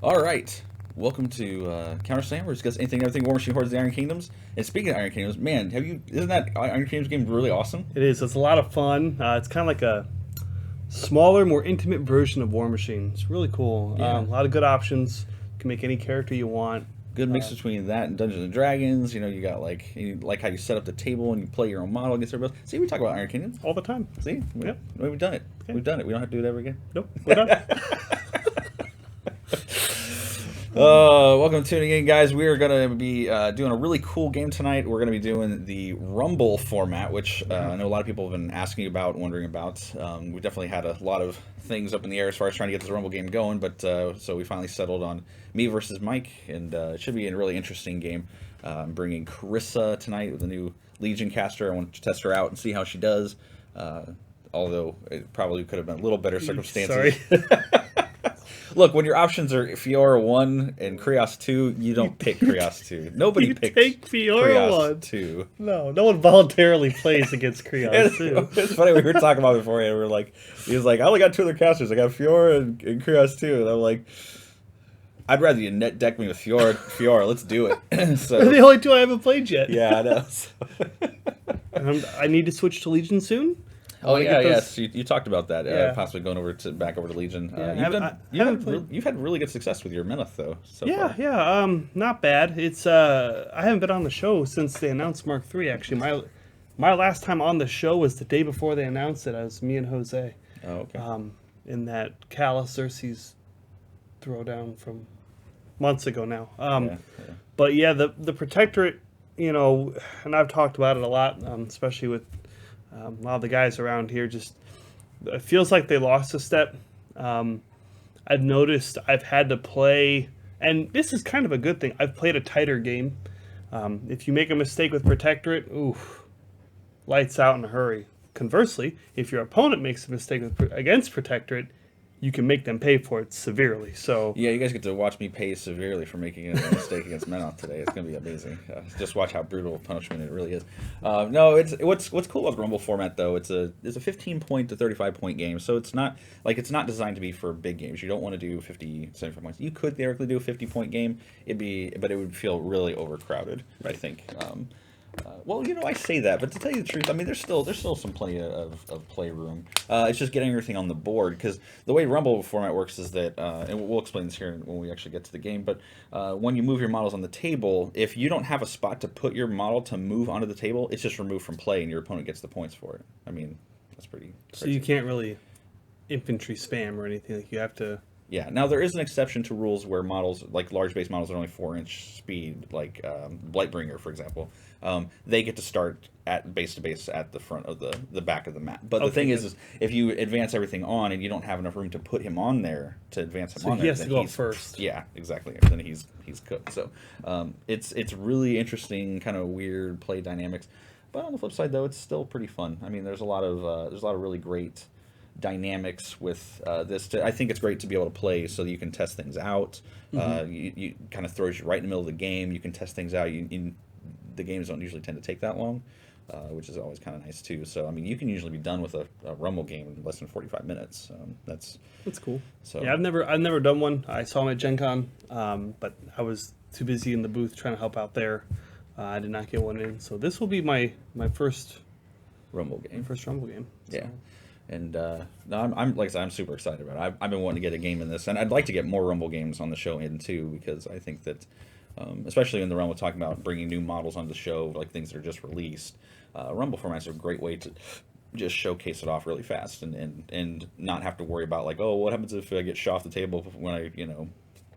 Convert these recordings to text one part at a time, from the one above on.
All right, welcome to Counter Slam. We're discussing anything, everything War Machine Hordes of the Iron Kingdoms. And speaking of Iron Kingdoms, man, isn't that Iron Kingdoms game really awesome? It is. It's a lot of fun. It's kind of like a smaller, more intimate version of War Machine. It's really cool. Yeah. A lot of good options. You can make any character you want. Good mix between that and Dungeons and Dragons. You know, you got like how you set up the table and you play your own model against everybody else. See, we talk about Iron Kingdoms All the time. See, Yep. we've done it. Okay. We've done it. We don't have to do it ever again. Nope. We're done. Welcome to tuning in, guys. We are going to be doing a really cool game tonight. We're going to be doing the Rumble format, which I know a lot of people have been asking about and wondering about. We definitely had a lot of things up in the air as far as trying to get this Rumble game going, but so we finally settled on me versus Mike, and it should be a really interesting game. I'm bringing Kryssa tonight with a new Legion caster. I want to test her out and see how she does, although it probably could have been a little better circumstances. Sorry. Look, when your options are Feora 1 and Kryssa 2, you don't pick Kryssa 2. Nobody You picks take Feora Kryssa 1. 2. No one voluntarily plays against Kryssa 2. It's funny, we were talking about it beforehand. We were like, he was like, I only got two other casters. I got Feora and Kryssa 2. And I'm like, I'd rather you net deck me with Feora. Let's do it. So, They're the only two I haven't played yet. yeah, I know. I need to switch to Legion soon. Oh yeah, yes. You talked about that. Yeah. Possibly going over back over to Legion. Yeah, You've had really good success with your Menoth though. So Yeah, far. yeah. Not bad. It's I haven't been on the show since they announced Mark III. Actually, my last time on the show was the day before they announced it. I was me and Jose. Oh, okay. In that Callus Xerxes throwdown from months ago now. Yeah. But yeah, the Protectorate, you know, and I've talked about it a lot, especially with a lot of the guys around here. Just it feels like they lost a step. I've noticed I've had to play, and this is kind of a good thing. I've played a tighter game. If you make a mistake with Protectorate, oof, lights out in a hurry. Conversely, if your opponent makes a mistake against Protectorate, you can make them pay for it severely. So Yeah, you guys get to watch me pay severely for making a mistake against Menoth today. It's going to be amazing. Just watch how brutal punishment it really is. No, it's what's cool about the Rumble format though. It's a 15-point to 35-point game, so it's not designed to be for big games. You don't want to do 50, 75 points. You could theoretically do a 50-point game. But it would feel really overcrowded, I think. Well, you know, I say that, but to tell you the truth, I mean, there's still some plenty of playroom. It's just getting everything on the board, because the way Rumble format works is that, and we'll explain this here when we actually get to the game, but when you move your models on the table, if you don't have a spot to put your model to move onto the table, it's just removed from play, and your opponent gets the points for it. I mean, that's pretty crazy. So you can't really infantry spam or anything. Like you have to. Yeah, now there is an exception to rules where models, like large base models, are only 4-inch speed, like Blightbringer, for example. They get to start at base to base at the front of the back of the map. But the thing is if you advance everything on and you don't have enough room to put him on there, to advance him on there, he has to go up first. Yeah, exactly. Then he's cooked. So it's really interesting, kind of weird play dynamics. But on the flip side, though, it's still pretty fun. I mean, there's a lot of really great dynamics with this. I think it's great to be able to play so that you can test things out. You kind of throws you right in the middle of the game. You can test things out. The games don't usually tend to take that long, which is always kind of nice too. So I mean, you can usually be done with a Rumble game in less than 45 minutes. That's cool. So yeah, I've never done one. I saw them at Gen Con, but I was too busy in the booth trying to help out there. I did not get one in. So this will be my first Rumble game. First Rumble game. So. Yeah. And no, I'm like I said, I'm super excited about it. I've been wanting to get a game in this, and I'd like to get more Rumble games on the show in too, because I think that, especially in the realm of talking about bringing new models on the show, like things that are just released, Rumble formats are a great way to just showcase it off really fast, and not have to worry about like, oh, what happens if I get shot off the table when I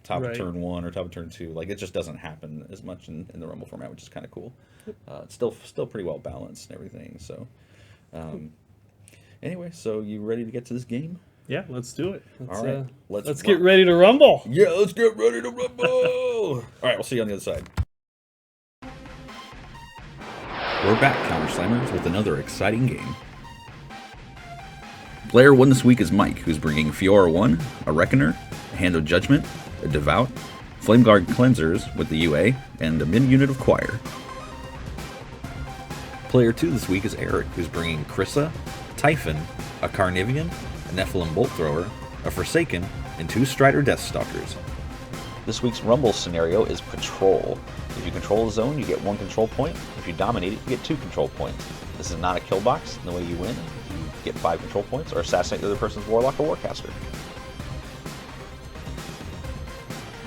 top of turn 1 or top of turn 2. Like, it just doesn't happen as much in the Rumble format, which is kind of cool. It's still pretty well balanced and everything. So. Anyway, so you ready to get to this game? Yeah, let's do it. All right, let's get ready to rumble. Yeah, let's get ready to rumble. All right, we'll see you on the other side. We're back, Counter Slammers, with another exciting game. Player 1 this week is Mike, who's bringing Feora 1, a Reckoner, a Hand of Judgment, a Devout, Flameguard Cleansers with the UA, and a min-unit of Choir. Player 2 this week is Eric, who's bringing Kryssa, Typhon, a Carnivian, a Nephilim Bolt Thrower, a Forsaken, and 2 Strider Deathstalkers. This week's Rumble scenario is Patrol. If you control a zone, you get 1 control point. If you dominate it, you get 2 control points. This is not a kill box, and the way you win, you get 5 control points or assassinate the other person's warlock or warcaster.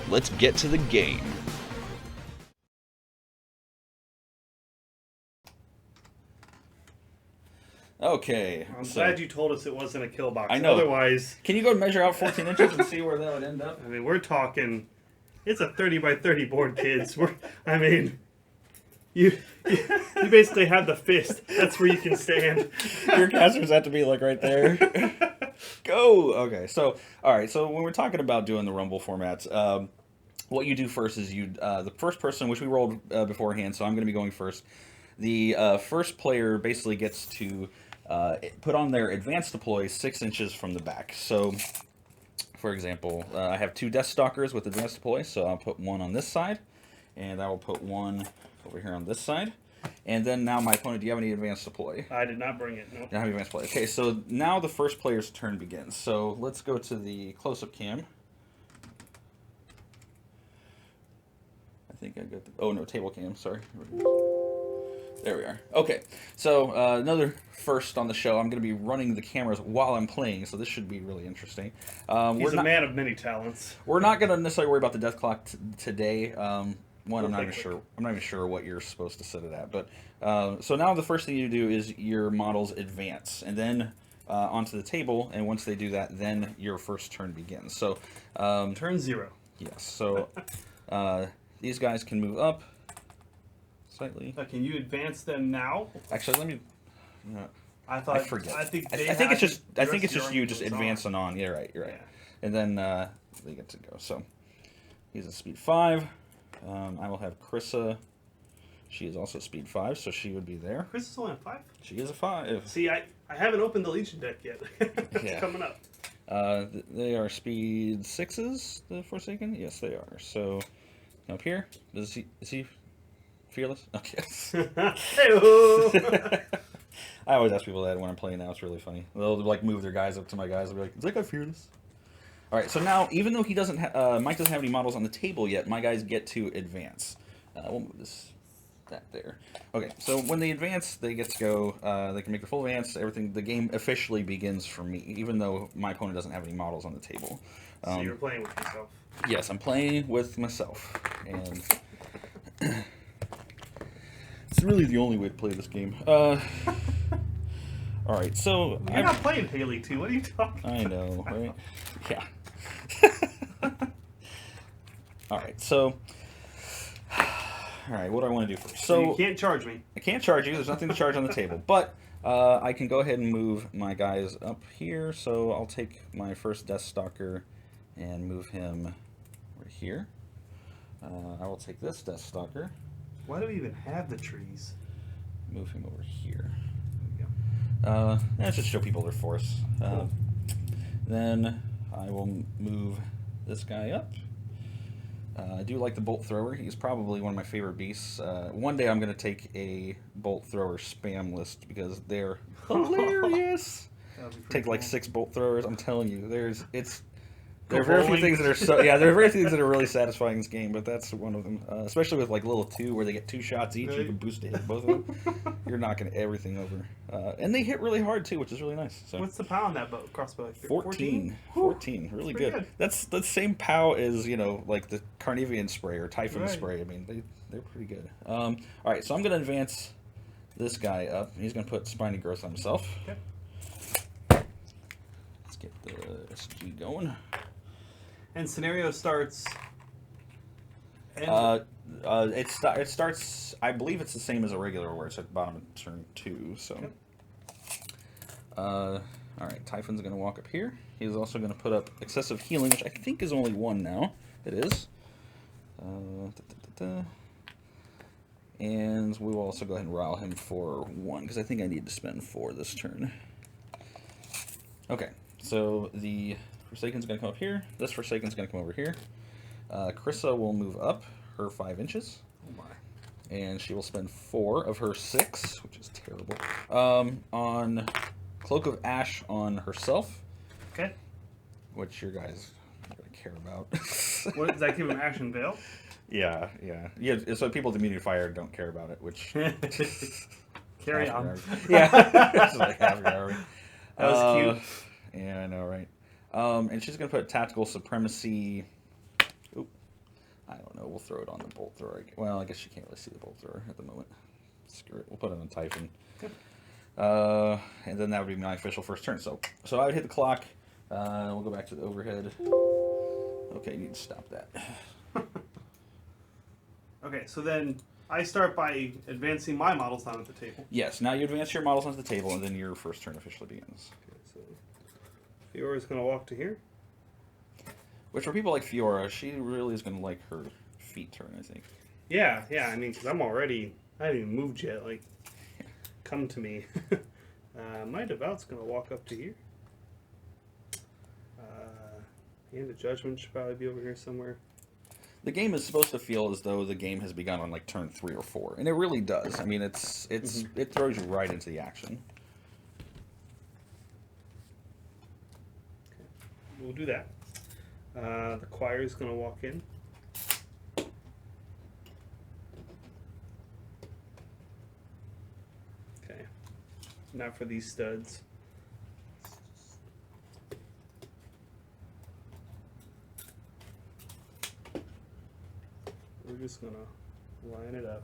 Let's get to the game. Okay. I'm glad you told us it wasn't a kill box. I know. Otherwise, Can you go measure out 14 inches and see where that would end up? I mean, we're talking. It's a 30 by 30 board, kids. I mean, you basically have the fist. That's where you can stand. Your casters have to be like right there. Go. Okay. So, all right. So when we're talking about doing the Rumble formats, what you do first is the first person, which we rolled beforehand. So I'm going to be going first. The first player basically gets to put on their advanced deploy 6 inches from the back. So, for example, I have 2 Death Stalkers with advanced deploy, so I'll put one on this side, and I will put one over here on this side. And then now my opponent, do you have any advanced deploy? I did not bring it, no. You don't have any advanced deploy. Okay, so now the first player's turn begins. So let's go to the close-up cam. I think I got the, oh no, table cam, sorry. There we are. Okay, so another first on the show. I'm going to be running the cameras while I'm playing, so this should be really interesting. He's a man of many talents. We're not going to necessarily worry about the death clock today. I'm not even sure. I'm not even sure what you're supposed to set it at. But so now the first thing you do is your models advance, and then onto the table. And once they do that, then your first turn begins. So turn 0. Yes. So these guys can move up. Slightly. Can you advance them now? Actually, let me. I forget. I think it's just you just advancing on. Yeah, right. You're right. Yeah. And then they get to go. So he's a speed 5. I will have Kryssa. She is also speed 5, so she would be there. Kryssa's only a 5. She is a 5. See, I haven't opened the Legion deck yet. It's Yeah. coming up. They are speed 6s. The Forsaken. Yes, they are. So up here. Is he fearless? Okay. Hey-o! I always ask people that when I'm playing now. It's really funny. They'll like move their guys up to my guys. They'll be like, "Is that guy fearless?" All right. So now, even though he doesn't, Mike doesn't have any models on the table yet, my guys get to advance. We'll move that there. Okay. So when they advance, they get to go. They can make the full advance. Everything. The game officially begins for me, even though my opponent doesn't have any models on the table. So you're playing with yourself. Yes, I'm playing with myself, and it's really the only way to play this game. All right, so you're not playing Haley 2. What are you talking about? I know, right? Yeah. All right, so all right, what do I want to do first? So you can't charge me. I can't charge you. There's nothing to charge on the table, but I can go ahead and move my guys up here. So I'll take my first Death Stalker and move him over here. I will take this Death Stalker. Why do we even have the trees? Move him over here. There we go. Let's just show people their force. Then I will move this guy up. I do like the bolt thrower. He's probably one of my favorite beasts. One day I'm going to take a bolt thrower spam list because they're hilarious. Take like 6 bolt throwers. I'm telling you, there are very few things that are there are very few things that are really satisfying in this game, but that's one of them. Especially with like little 2 where they get 2 shots each, you can boost to hit both of them. You're knocking everything over, and they hit really hard too, which is really nice. So what's the POW on that crossbow? 14, really good. That's the same POW as like the Carnivian spray or Typhon spray. I mean they're pretty good. All right, so I'm gonna advance this guy up. He's gonna put Spiny Growth on himself. Okay. Let's get the SG going. And scenario starts. It starts. I believe it's the same as a regular, where it's at the bottom of turn 2. So, okay. All right. Typhon's going to walk up here. He's also going to put up excessive healing, which I think is only 1 now. It is. And we will also go ahead and rile him for 1 because I think I need to spend 4 this turn. Okay. So the Forsaken's going to come up here. This Forsaken's going to come over here. Kryssa will move up her 5 inches. Oh my. And she will spend 4 of her 6, which is terrible, on Cloak of Ash on herself. Okay. Which your guys don't really care about. What does that give him? Action veil. Yeah. So people with immune to fire don't care about it, which Carry on. Yeah, it's like half your army. That was cute. Yeah, I know, right? And she's gonna put tactical supremacy. Oop, I don't know. We'll throw it on the bolt thrower. Well, I guess she can't really see the bolt thrower at the moment. Screw it. We'll put it on Typhon. And then that would be my official first turn. So I would hit the clock. We'll go back to the overhead. Okay, you need to stop that. Okay, so then I start by advancing my models down at the table. Yes, now you advance your models onto the table, and then your first turn officially begins. Okay, so Feora is going to walk to here. Which for people like Feora, she really is going to like her feet turn, I think. Yeah, I mean, because I haven't even moved yet. Like, come to me. My Devout's going to walk up to here. Hand of Judgment should probably be over here somewhere. The game is supposed to feel as though the game has begun on like turn 3 or 4, and it really does. I mean, it throws you right into the action. Okay. We'll do that. The choir is going to walk in. Okay. Now for these studs. We're just going to line it up.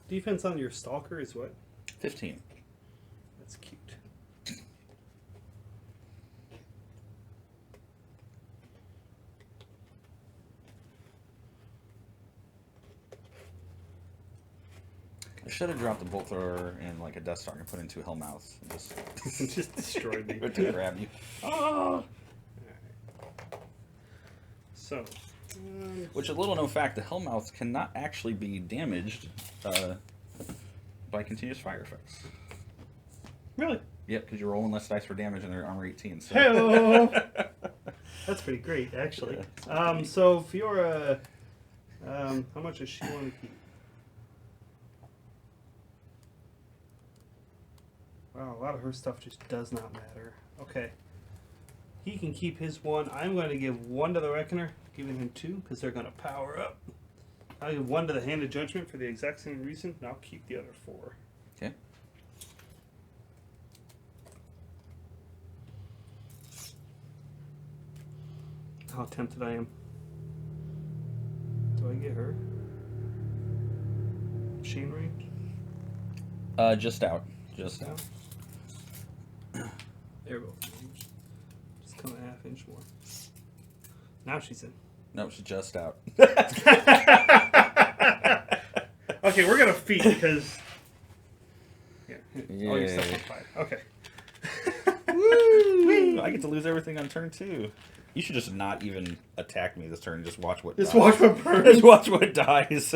Defense on your Stalker is what? 15. That's cute. I should have dropped the bolt thrower in like a Death Star and put it into Hellmouth and just Just destroyed me. to grab you. Oh! Alright. So. Which, a little known fact, the Hellmouths cannot actually be damaged by continuous fire effects. Really? Yep, because you're rolling less dice for damage and they're armor 18. So. Hello! That's pretty great, actually. Yeah. So, Feora, how much does she want to keep? Wow, a lot of her stuff just does not matter. Okay. He can keep his one. I'm going to give one to the Reckoner, giving him two, because they're going to power up. I'll give one to the Hand of Judgment for the exact same reason, and I'll keep the other four. Okay. How tempted I am. Do I get her? Machine range? Just out. Just out. There we go. Just come a half inch more. Now she's in. No, she's just out. Okay, we're gonna feed because. Yeah. All your stuff Yeah. on fire. Okay. Woo! I get to lose everything on turn 2. You should just not even attack me this turn. Just watch what. Just dies. watch what burns. Just watch what dies.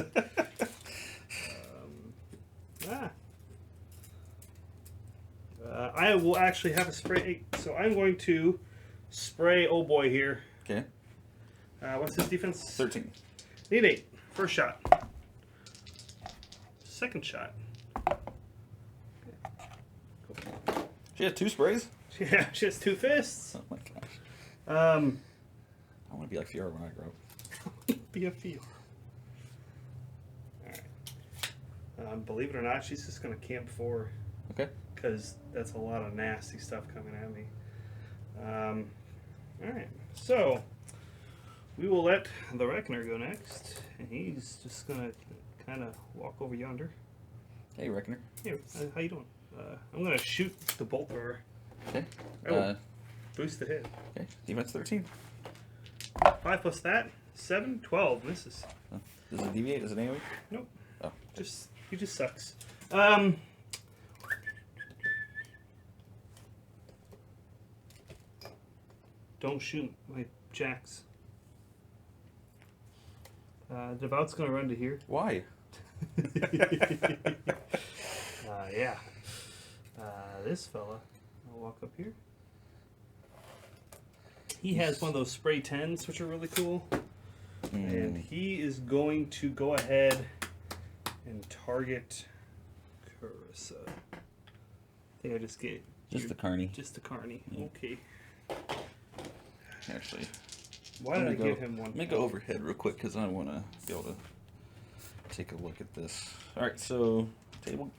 I will actually have a spray. So I'm going to spray. Oh boy, here. Okay. What's his defense? 13. Need 8. First shot. Second shot. She has 2 sprays. Yeah, she has 2 fists. Oh my gosh. I I want to be like Feora when I grow up. be a Feora. Alright. Believe it or not, she's just going to camp 4. Okay. Because that's a lot of nasty stuff coming at me. Alright, so we will let the Reckoner go next. And he's just going to kind of walk over yonder. Hey, Reckoner. Hey, how you doing? I'm going to shoot the bolt thrower. Okay. I will boost the hit. Okay. Defense 13. 5 plus that, 7, 12. Misses. Oh. Does it deviate? Does it AoE? Nope. Oh. He just sucks. Don't shoot my jacks. Devout's gonna run to here. Why? Yeah. This fella, I'll walk up here. He has one of those spray 10s, which are really cool. And he is going to go ahead and target Kryssa. I think I just Just the Carney. Just the Carney. Yeah. Okay. Actually, Why did I give him one? Let me go overhead real quick because I want to be able to take a look at this. All right, so table.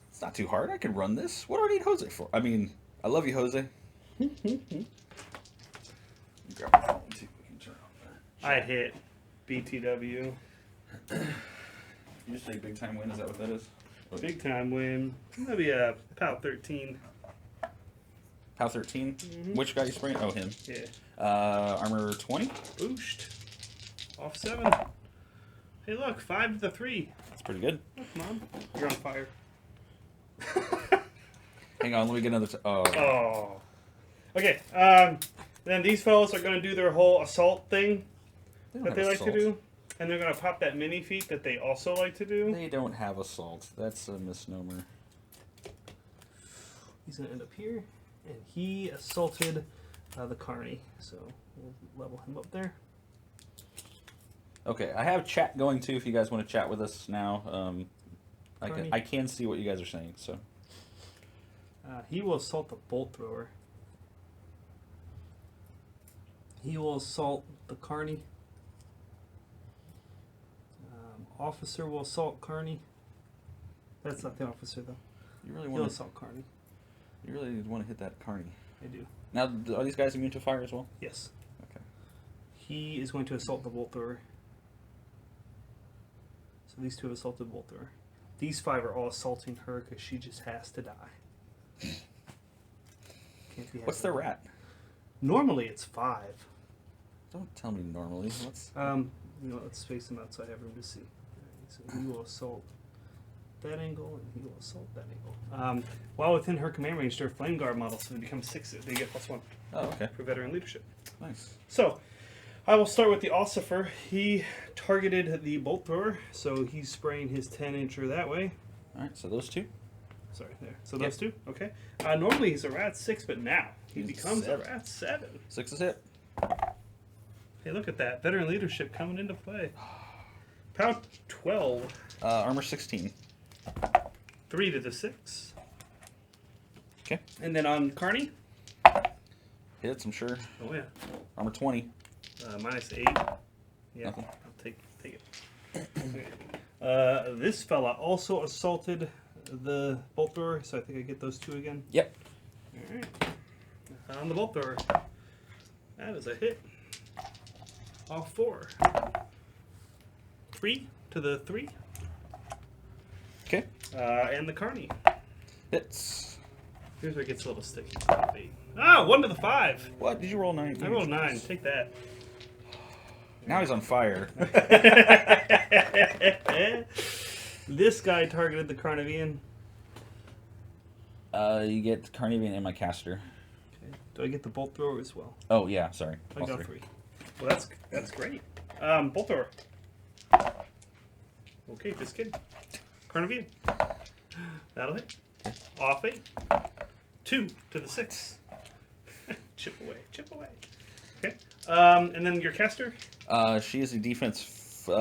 It's not too hard. I can run this. What do I need Jose for? I mean, I love you, Jose. Grab my phone and see if we can turn on that. I hit BTW. You just say big time win. Is that what that is? Big time win. Maybe a POW 13. POW 13. Which guy you spraying? Oh, him. Yeah. Armor 20. Booshed. Off 7. Hey, look, 5 to the 3. That's pretty good. Look, Mom. You're on fire. Hang on, let me get another. Oh. Okay. Then these fellows are going to do their whole assault thing that they like to do. And they're going to pop that mini feat that they also like to do. They don't have assault. That's a misnomer. He's going to end up here. And he assaulted the Carney. So we'll level him up there. Okay, I have chat going too if you guys want to chat with us now. I can see what you guys are saying, so. He will assault the bolt thrower. He will assault the Carney. Officer will assault Carney. That's not the officer though. You really He'll want to assault Carney. You really want to hit that Carney. I do. Now, are these guys immune to fire as well? Yes. Okay. He is going to assault the bolt thrower. So these two have assaulted the bolt thrower. These 5 are all assaulting her because she just has to die. Can't be What's their rat? Normally it's 5. Don't tell me normally. What's Let's face him out so I have room to see. So he will assault that angle, and he will assault that angle. While within her command range, they're flame guard models, so they become 6. They get +1. Oh, okay. For veteran leadership. Nice. So, I will start with the Ossifer. He targeted the bolt thrower, so he's spraying his 10-incher that way. All right, so those two. Sorry, there. So those two? Okay. Normally he's a rat 6, but now he He's becomes 7. a rat 7. 6 is hit. Hey, look at that. Veteran leadership coming into play. POW 12. Armor 16. 3 to the 6. Okay. And then on Carney? Hits, I'm sure. Oh, yeah. Armor 20. -8. Yeah, Nothing. I'll take it. Okay. This fella also assaulted the bolt thrower, so I think I get those 2 again. Yep. All right. On the bolt thrower. That is a hit. Off 4. 3 to the 3. Okay. And the Carney. Hits. Here's where it gets a little sticky. 1 to the 5. What? Did you roll 9? I rolled 9. Take that. Now he's on fire. This guy targeted the Carnivian. You get Carnivian and my caster. Okay. Do I get the bolt thrower as well? Oh, yeah, sorry. I All got 3. 3. Well, that's great. Bolt thrower. Okay, just kidding. Carnivian. That'll hit. Off 8. 2 to the 6. Chip away. Okay. And then your caster? She is a defense. They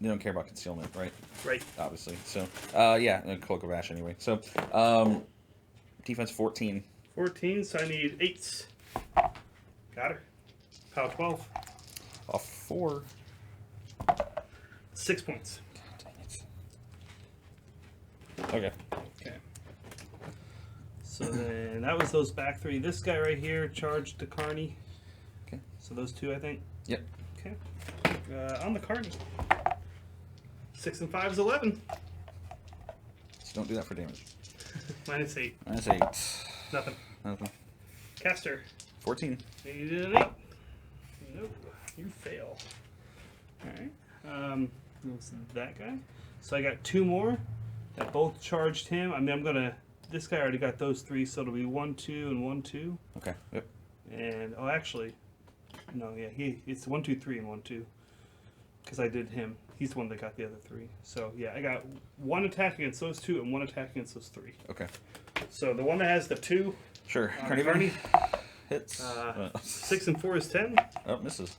don't care about concealment, right? Right. Obviously. So, yeah, Cloak of Ash anyway. So, defense 14. 14, so I need 8s. Got her. POW 12. Off 4. 6 points. God dang it. Okay. Okay. So then that was those back 3. This guy right here charged the Carney. Okay. So those 2, I think. Yep. Okay. On the Carney. 6 and 5 is 11. So don't do that for damage. -8. Minus 8. Nothing. Nothing. Caster. 14. You did an 8. Nope. You fail. Alright. That's that guy. So I got 2 more that both charged him. I mean, I'm going to... This guy already got those 3, so it'll be 1, 2, and 1, 2. Okay. Yep. And, oh, actually... No, yeah, it's 1, 2, 3, and 1, 2. Because I did him. He's the one that got the other 3. So, yeah, I got 1 attack against those 2 and 1 attack against those 3. Okay. So the one that has the 2... Sure. Carney. Carney hits. 6 and 4 is 10. Oh, misses.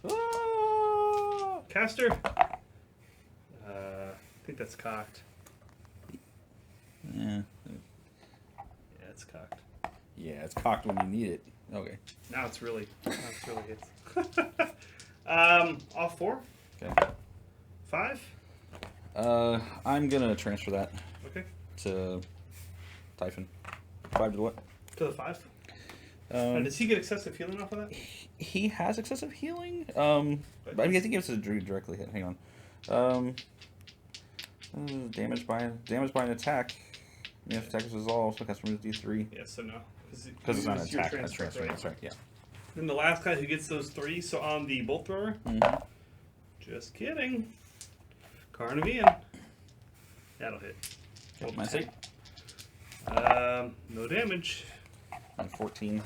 Caster. I think that's cocked. Yeah. it's cocked. Yeah, it's cocked when you need it. Okay. Now it's really hits. Off 4. Okay. 5. I'm gonna transfer that Okay. to Typhon. 5 to what? To the 5. Does he get excessive healing off of that? He has excessive healing. But I think it's a directly hit. Hang on. Damage by an attack. The attack is resolved, so customer is D3. Yeah, so no. Because it's not an attack. That's transfer. right? That's right. Yeah. Then the last guy who gets those 3, so on the bolt thrower. Mm-hmm. Just kidding. Carnavian. That'll hit. My save. No damage. And 14.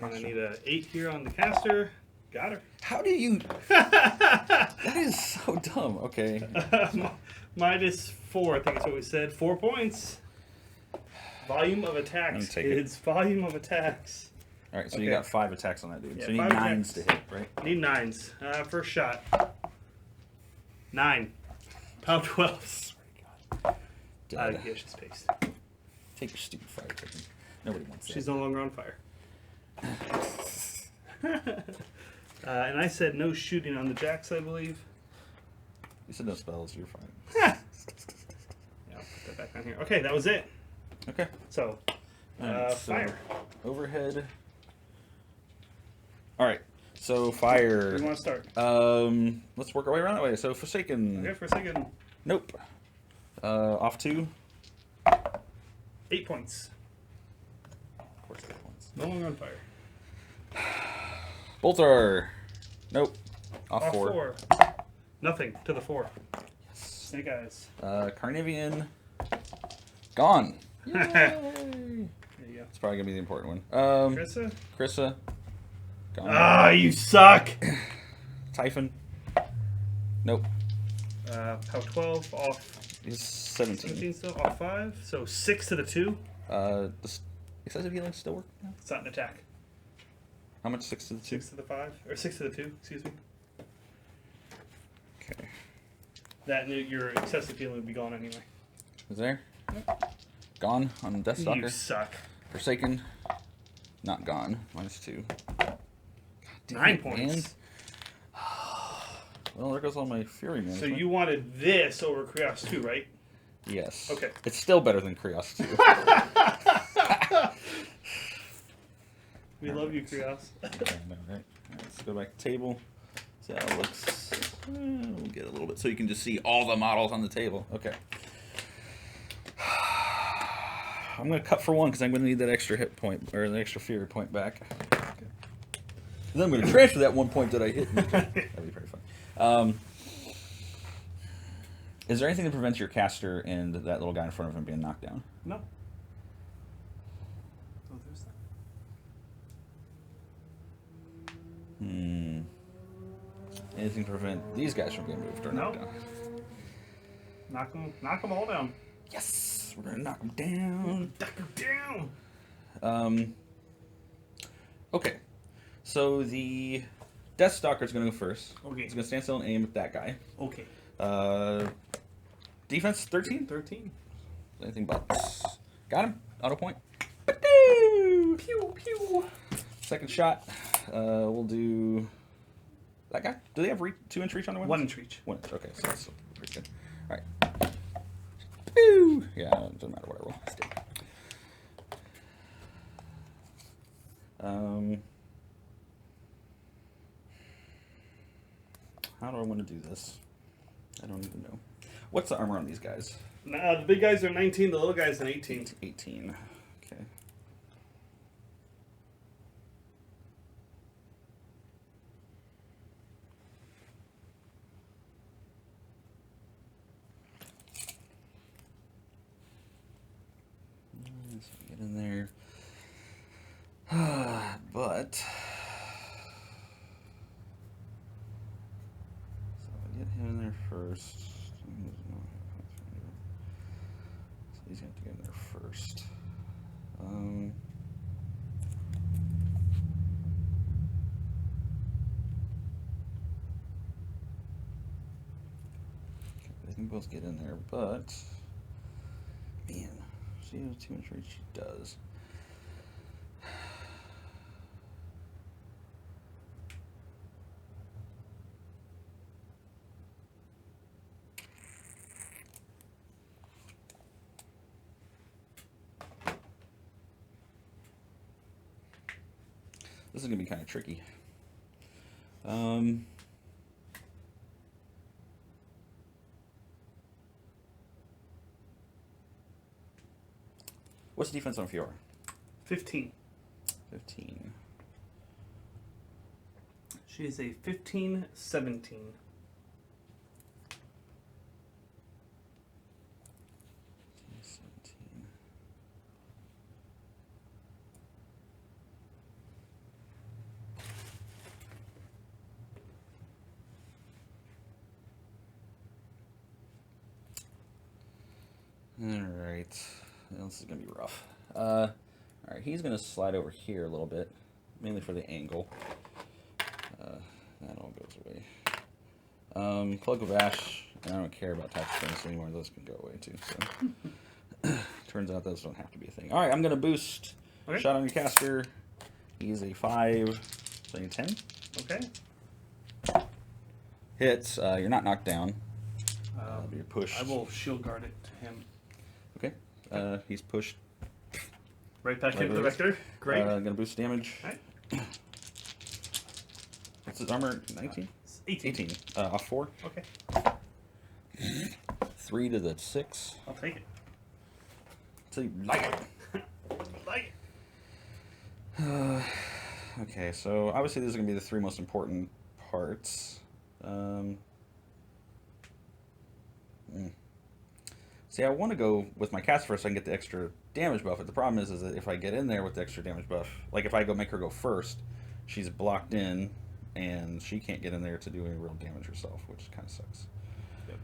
And I need a 8 here on the caster. Got her. How do you? That is so dumb. Okay. -4, I think is what we said. 4 points. Volume of attacks. It's volume of attacks. All right, so you got 5 attacks on that dude. Yeah, so you need 9s to hit, right? Need 9s. First shot. 9. Pound 12. Yeah, she's paced. Take your stupid fire token. Nobody wants that. She's no longer on fire. And I said no shooting on the jacks, I believe. You said no spells, you're fine. Yeah, I'll put that back on here. Okay, that was it. Okay. So, fire. Overhead. All right. So fire. Where do you want to start? Let's work our way around that way. So Forsaken. Okay, for a second. Nope. Off 2. 8 points. Of course, 8 points. No longer on fire. Bolter. Nope. Off 4. 4. Nothing to the 4. Yes. Snake eyes. Carnivian. Gone. Yay. There you go. It's probably gonna be the important one. Kryssa. Kryssa. Gone. Ah, you suck. Typhon. Nope. How 12 off. He's 17. 17 still off 5. So 6 to the 2. Does excessive healing still work now? It's not an attack. How much? 6 to the 2? 6 to the 5 or 6 to the 2. Excuse me. Okay. That your excessive healing would be gone anyway. Is there? Gone on Deathstalker. You suck. Forsaken. Not gone. -2. God damn 9 it, points. man. Well, there goes all my fury So management. you wanted this over Kryos 2, right? Yes. Okay. It's still better than Kryos 2. We love you, Kryos. Okay, I know, right? Alright, let's go back to table. See how it looks. We'll get a little bit so you can just see all the models on the table. Okay. I'm going to cut for 1 because I'm going to need that extra hit point, or an extra fear point back. Okay. Then I'm going to transfer that 1 point that I hit. That'd be pretty fun. Is there anything that prevents your caster and that little guy in front of him being knocked down? No. Oh, there's that. Anything to prevent these guys from getting moved or knocked down? Knock them all down. Yes, we're gonna knock them down. Knock them down. Okay, so the Deathstalker is gonna go first. Okay. He's gonna stand still and aim at that guy. Okay. Defense 13. 13. Anything but. Got him. Auto point. Pew pew. Second shot. We'll do that guy. Do they have 2-inch reach on the weapons? 1 inch reach. 1 inch. Okay, so that's pretty good. All right. Pew. Yeah, it doesn't matter what I roll. Let's do it. How do I want to do this? I don't even know. What's the armor on these guys? The big guys are 19, the little guys are 18. 18. Okay. So get in there. But so I get him in there first. So he's going to get in there first. They can both get in there, but man, see how 2-inch reach she does. This is gonna be kind of tricky. What's the defense on Feora? 15. 15. She is a 15-17. 17. Alright. This is going to be rough. Alright, he's going to slide over here a little bit, mainly for the angle. That all goes away. Plug of Ash, and I don't care about tactical strengths anymore. Those can go away too. So turns out those don't have to be a thing. Alright, I'm going to boost. Okay. Shot on your caster. He's a 5, so you're 10. Okay. Hits. You're not knocked down. You're pushed. I will shield guard it to him. Okay. He's pushed. Right back into the vector. Great. Gonna boost damage. Right. What's his armor? 19? 18. 18. Off 4. Okay. 3 to the 6. I'll take it. So you like it. Like Okay, so obviously these are gonna be the 3 most important parts. See, I want to go with my cast first so I can get the extra damage buff, but the problem is that if I get in there with the extra damage buff, like if I go make her go first, she's blocked in, and she can't get in there to do any real damage herself, which kind of sucks. Yep.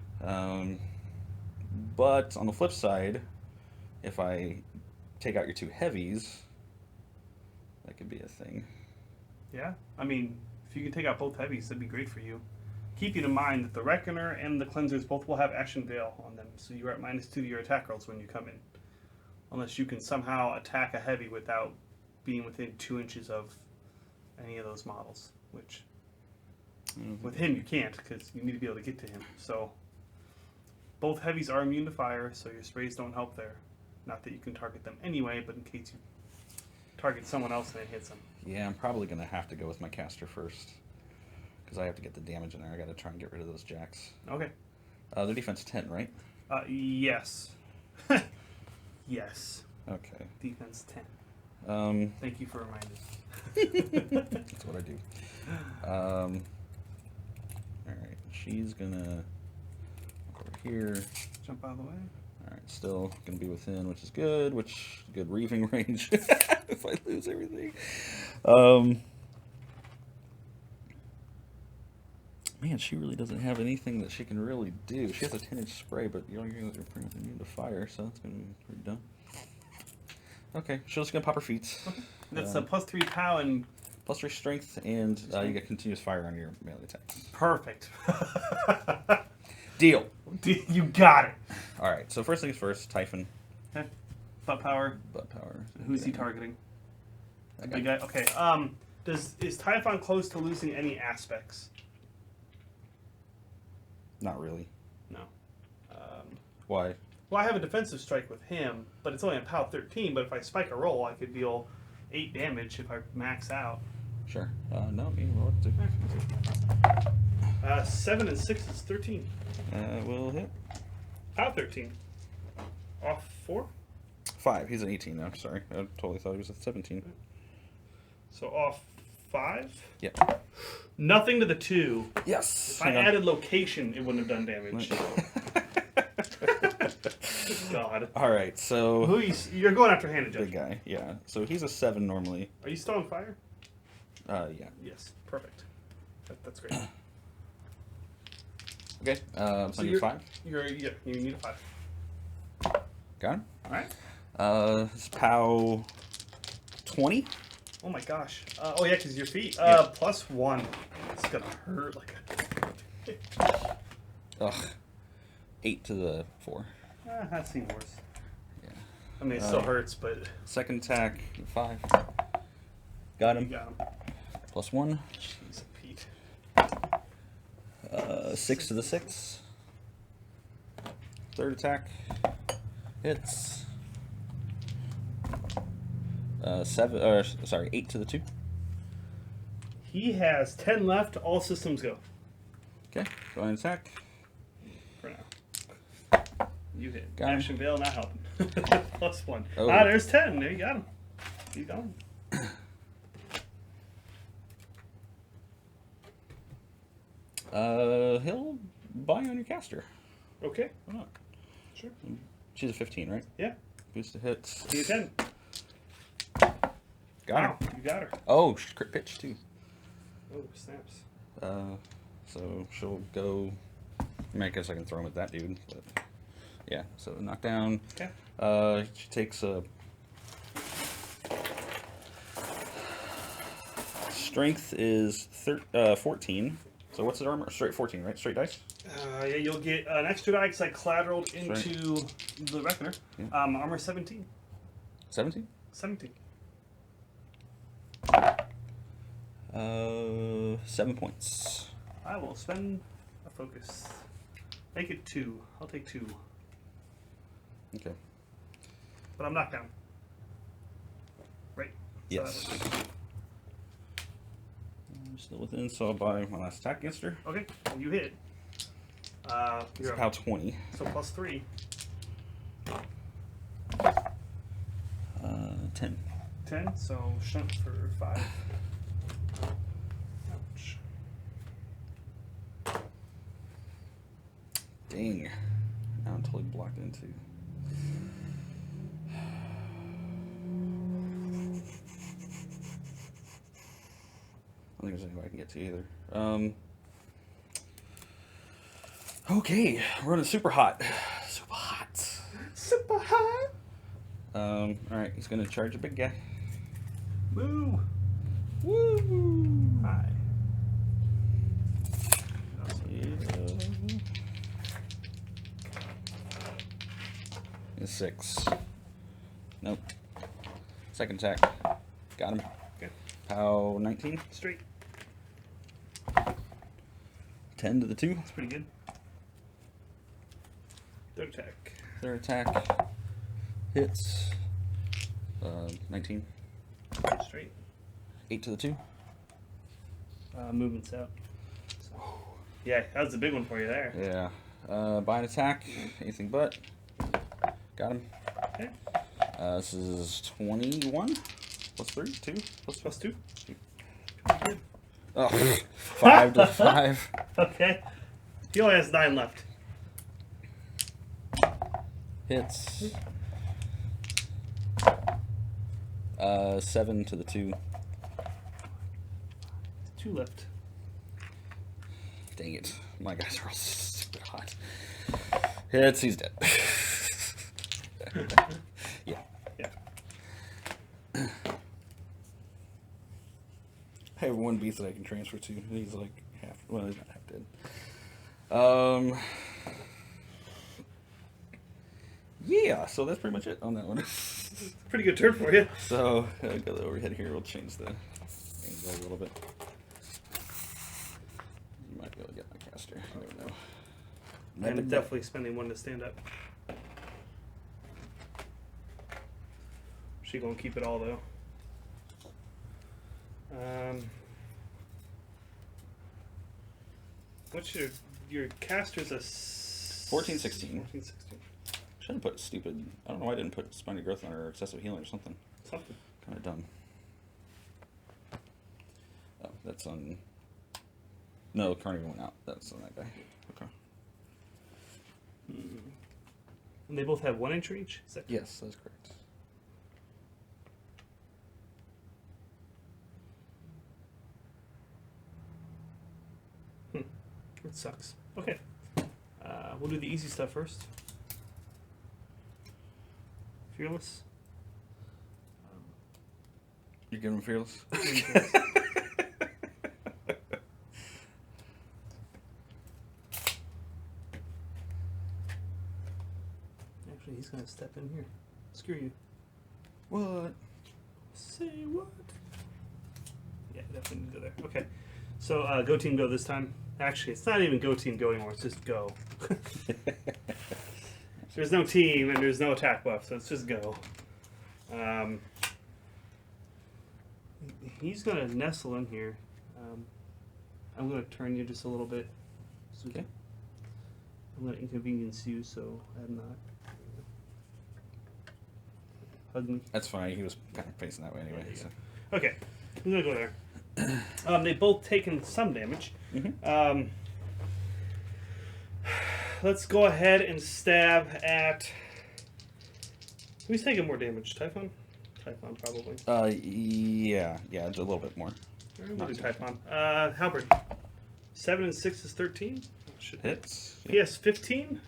But on the flip side, if I take out your 2 heavies, that could be a thing. Yeah. I mean, if you can take out both heavies, that'd be great for you. Keeping in mind that the Reckoner and the Cleansers both will have Ashen Veil on them, so you're at -2 to your attack rolls when you come in. Unless you can somehow attack a heavy without being within 2 inches of any of those models, which with him you can't, because you need to be able to get to him. So both heavies are immune to fire, so your sprays don't help there. Not that you can target them anyway, but in case you target someone else and it hits them. Yeah, I'm probably going to have to go with my caster first, because I have to get the damage in there. I got to try and get rid of those jacks. Okay. Their defense 10, right? Yes. Yes. Okay. Defense 10. Thank you for reminding me. That's what I do. Alright, she's gonna look over here. Jump out of the way. Alright, still gonna be within, which is good, good reaving range if I lose everything. Man, she really doesn't have anything that she can really do. She has a 10-inch spray, but you're pretty much immune to fire, so that's gonna be pretty dumb. Okay, she's just gonna pop her feet. Okay. That's a +3 POW and +3 strength, and you get continuous fire on your melee attacks. perfect. Deal. You got it. All right. So first things first, Typhon. Okay. Butt power. Butt power. Who's he targeting? That Big guy. guy. Okay. Is Typhon close to losing any aspects? Not really. No. Why? Well, I have a defensive strike with him, but it's only a POW 13. But if I spike a roll, I could deal 8 damage if I max out. Sure. No. We'll have to. 7 and 6 is 13. Will hit. POW 13. Off 4. 5. He's an 18 now. Sorry, I totally thought he was a 17. So off 5. Yep. Nothing to the 2. Yes. If I added location, it wouldn't have done damage. God. All right. So. You're going after Hand of Big Judgment. guy. Yeah. So he's a 7 normally. Are you still on fire? Yeah. Yes. Perfect. That's great. Okay. So you're 5. You need a 5. Got him. All right. It's POW 20. Oh my gosh. Oh yeah, because your feet. Yeah. +1. It's gonna hurt like a. Ugh. 8 to the 4. That seems worse. Yeah. I mean, it still hurts, but. Second attack, 5. Got him. You got him. +1. Jeez, Pete. 6 to the 6. Third attack. Hits. 8 to the 2. He has 10 left. All systems go. Okay, go ahead and attack. For now. You hit. Got him. Action Veil not helping. +1. Oh. Ah, there's 10. There you got him. Keep going. He'll buy on your caster. Okay. Why not? Sure. She's a 15, right? Yeah. Boost to hits. He 10. Got her. Wow, you got her. Oh, crit pitch too. Oh, snaps. So she'll go. I mean, I guess I can throw him at that dude. But yeah, so knockdown. Okay. She takes a strength is 14. So what's his armor? Straight 14, right? Straight dice. Yeah, you'll get an extra die because I collateraled into the Reckoner. Yeah. Armor 17. 17. 17. 7 points. I will spend a focus. Make it 2. I'll take 2. Okay. But I'm knocked down. Right? Yes. I'm still within, so I'll buy my last attack against her. Okay, you hit. It's You're about 20. So +3. 10. 10, so shunt for 5. Ouch. Dang. Now I'm totally blocked into. I don't think there's any way I can get to either. Okay, we're running super hot. Super hot. Super high. Alright, he's gonna charge a big guy. Woo. Woo! Hi. Is 6. Nope. Second attack. Got him. Okay. Pow 19. Straight. 10 to the 2. That's pretty good. Third attack. Third attack. Hits. 19. Straight. 8 to the 2. Movement's out. So. Yeah, that was a big one for you there. Yeah. Buy an attack. Anything but. Got him. Okay. This is 21. Plus 3. 2. Plus 2. Pretty good. Oh, 5 to 5. Okay. He only has 9 left. Hits. 7 to the 2. 2 left. Dang it. My guys are all super hot. Hits, he's dead. Yeah. Yeah. I have one beast that I can transfer to. He's like half. Well, he's not half dead. Yeah, so that's pretty much it on that one. Pretty good turn for you. So, go overhead here. We'll change the angle a little bit. You might be able to get my caster. You never know. I'm definitely spending 1 to stand up. She gonna keep it all though. What's your caster's a 14, 16. 14, 16. Should have put stupid. I don't know why I didn't put spiny growth on or excessive healing or something. Something. Kind of dumb. Oh, that's on. No, Carnival went out. That's on that guy. Okay. And they both have 1 inch each? Is that Yes, that's correct. It sucks. Okay. We'll do the easy stuff first. Fearless. You give him fearless. Actually, he's gonna step in here. Screw you. What? Say what? Yeah, definitely need to go there. Okay. So go team go this time. Actually, it's not even go team go anymore. It's just go. There's no team and there's no attack buff, so it's just go. He's gonna nestle in here. I'm going to turn you just a little bit. So Okay. I'm going to inconvenience you, so I'm not. Hug me. That's fine. He was kind of facing that way anyway. There you So. go. Okay, I'm going to go there. They both taken some damage. Mm-hmm. Let's go ahead and stab at... Who's taking more damage? Typhon? Typhon, probably. Yeah, it's a little bit more. We'll do Typhon. Halberd. 7 and 6 is 13. Should hit. Hits. He has 15.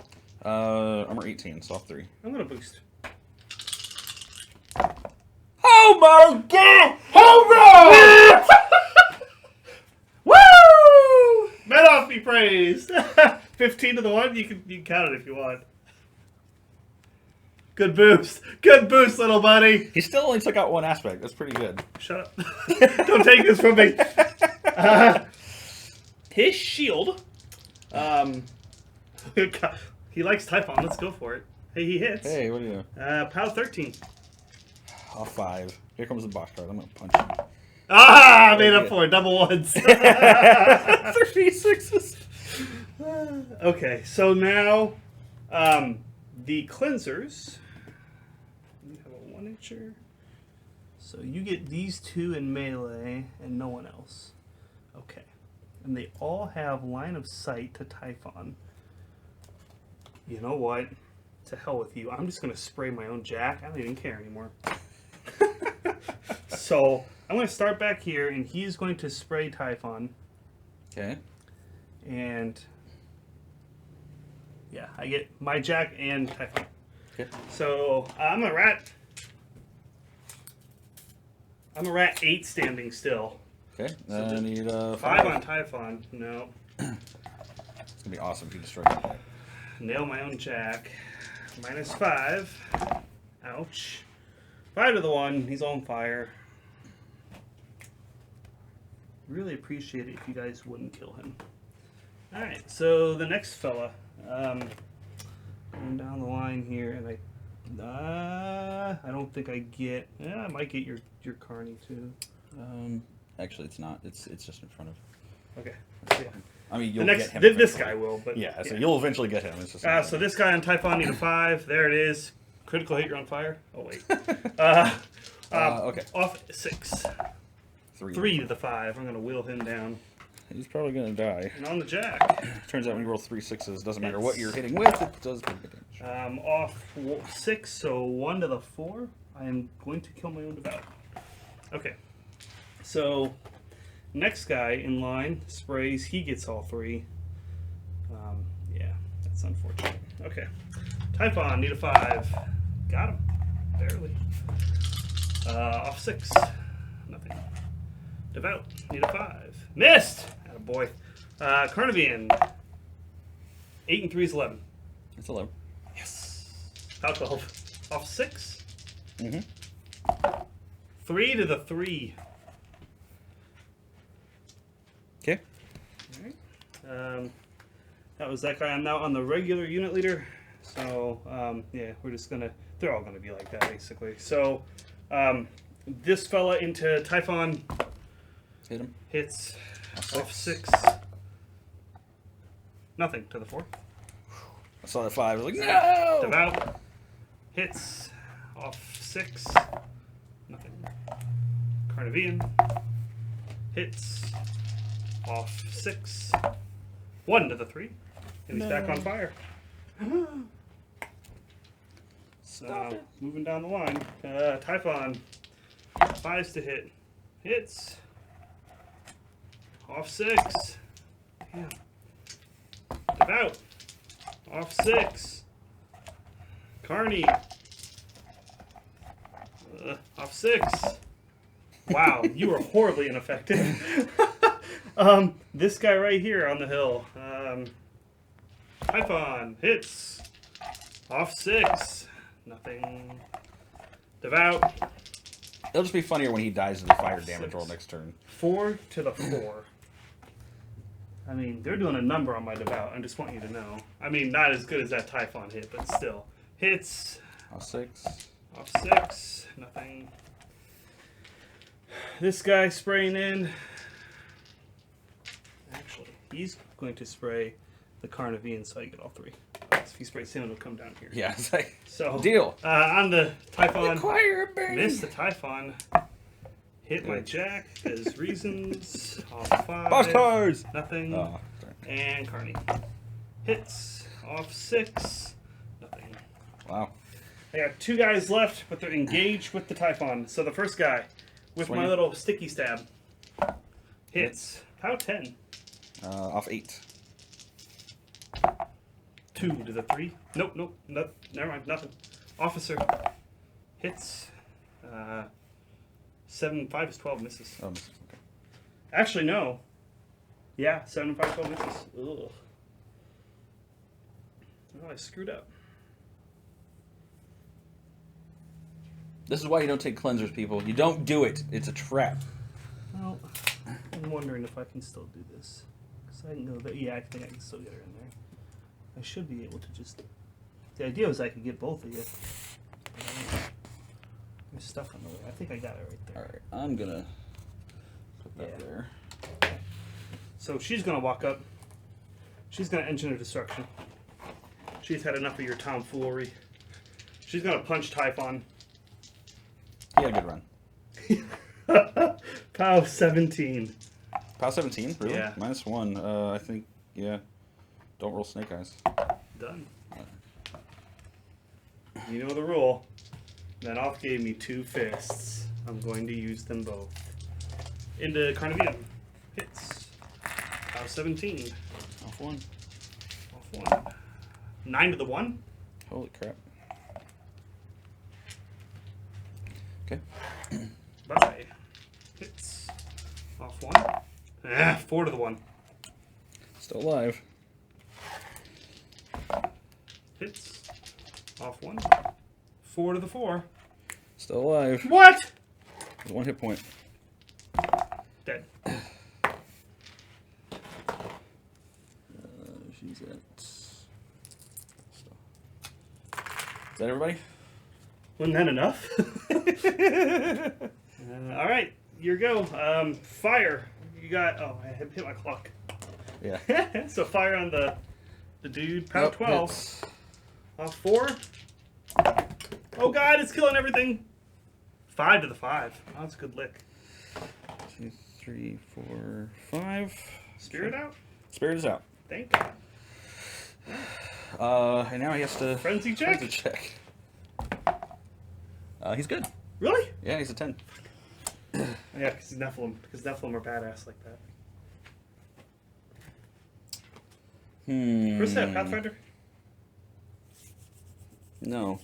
Armor 18, so off 3. I'm going to boost. Oh my god! Home run! Woo! Menoth be praised! 15 to the 1. You can count it if you want. Good boost. Good boost, little buddy. He still only took out one aspect. That's pretty good. Shut up. Don't take this from me. His shield. He likes Typhon. Let's go for it. Hey, he hits. Hey, what are you doing? Pow 13. Off 5. Here comes the box card. I'm going to punch him. Ah, I made up for it. Double ones. 36s. Okay, so now the cleansers. We have a 1-incher. So you get these 2 in melee and no one else. Okay. And they all have line of sight to Typhon. You know what? To hell with you. I'm just going to spray my own jack. I don't even care anymore. So I'm going to start back here, and he's going to spray Typhon. Okay. And yeah, I get my jack and Typhon. Okay. So I'm a rat 8 standing still. Okay. So I need 5 on Typhon. No. It's going to be awesome if you destroy that. Nail my own jack. -5. Ouch. 5 to the 1. He's on fire. Really appreciate it if you guys wouldn't kill him. Alright, so the next fella. Going down the line here, and I don't think I get... Yeah, I might get your Carney too. Actually, it's not. It's just in front of. Okay. Yeah. I mean, you'll The get next, him. this eventually. guy will, but Yeah, so you'll eventually get him. It's just so this guy on Typhon need a 5. There it is. Critical hit, you're on fire. Oh wait. okay. Off 6. 3 to the 5. I'm gonna wheel him down. He's probably gonna die. And on the jack. Turns out when you roll 3 6s, doesn't matter what you're hitting with, it does pretty good damage. Off 6, so 1 to the 4. I am going to kill my own devout. Okay. So next guy in line sprays. He gets all 3. Yeah, that's unfortunate. Okay. Typhon, need a 5. Got him. Barely. Off 6. Nothing. Devout, need a 5. Missed! Attaboy. Carnavian. 8 and 3 is 11. It's 11. Yes. Pow 12. Off 6. Mm-hmm. 3 to the 3. Okay. Alright. That was that guy. I'm now on the regular unit leader. So, yeah, we're just gonna... They're all gonna be like that, basically. So, this fella into Typhon... Hit him. Hits off 6. Nothing to the 4. I saw that 5. I was like, no! Devout. Hits off 6. Nothing. Carnavian. Hits off 6. 1 to the 3. And he's back on fire. So, moving down the line. Typhon. 5s to hit. Hits. Off 6. Damn. Devout. Off 6. Carney. Off 6. Wow, you are horribly ineffective. This guy right here on the hill. Typhon. Hits. Off 6. Nothing. Devout. It'll just be funnier when he dies in the fire damage roll next turn. 4 to the 4. I mean, they're doing a number on my devout. I just want you to know. I mean, not as good as that Typhon hit, but still. Hits. Off 6. Off 6. Nothing. This guy spraying in. he's going to spray the Carnavian, so I get all 3. If he sprays him, it'll come down here. Yeah, it's like, So deal. On the Typhon, Acquire a burn. missed the Typhon. Hit my jack because reasons. Off 5. Boss cards. Nothing. Oh, sorry. And Carney. Hits. Off 6. Nothing. Wow. I got 2 guys left, but they're engaged with the Typhon. So the first guy, with Swing my it. little sticky stab, hits. Pow 10. Off 8. 2 to the 3. Nope, nope. No, never mind. Nothing. Officer. Hits. 7, 5 is 12 misses. Oh, okay. Actually, no. Yeah, 7, 5, 12 misses. Ugh. Oh, I screwed up. This is why you don't take cleansers, people. You don't do it. It's a trap. Well, I'm wondering if I can still do this. Because I know that, yeah, I think I can still get her in there. I should be able to just... The idea was I could get both of you. There's stuff on the way. I think I got it right there. Alright, I'm gonna put that there. So she's going to walk up. She's going to engine of destruction. She's had enough of your tomfoolery. She's going to punch Typhon. He had a good run. POW 17. POW 17? Really? Yeah. -1. I think, yeah. Don't roll snake eyes. Done. You know the rule. Menoth gave me 2 fists. I'm going to use them both. Into Carnavian. Hits. POW 17. Off 1. Off 1. 9 to the 1. Holy crap. Okay. Bye. Hits. Off 1. 4 to the 1. Still alive. Hits. Off 1. 4 to the 4. Still alive. What? With 1 hit point. Dead. She's at... Is that everybody? Wasn't that enough? All right, your go. Fire. You got... Oh, I hit my clock. Yeah. So fire on the dude. POW Nope, 12. hits. Off 4. Oh god, it's killing everything. 5 to the 5. Oh, that's a good lick. 2, 3, 4, 5. Spirit out? Spirit is out. Thank God. And now he has to... Frenzy check? Frenzy check. He's good. Really? Yeah, he's a 10. Yeah, because he's Nephilim. Because Nephilim are badass like that. Where's that, Pathfinder? No.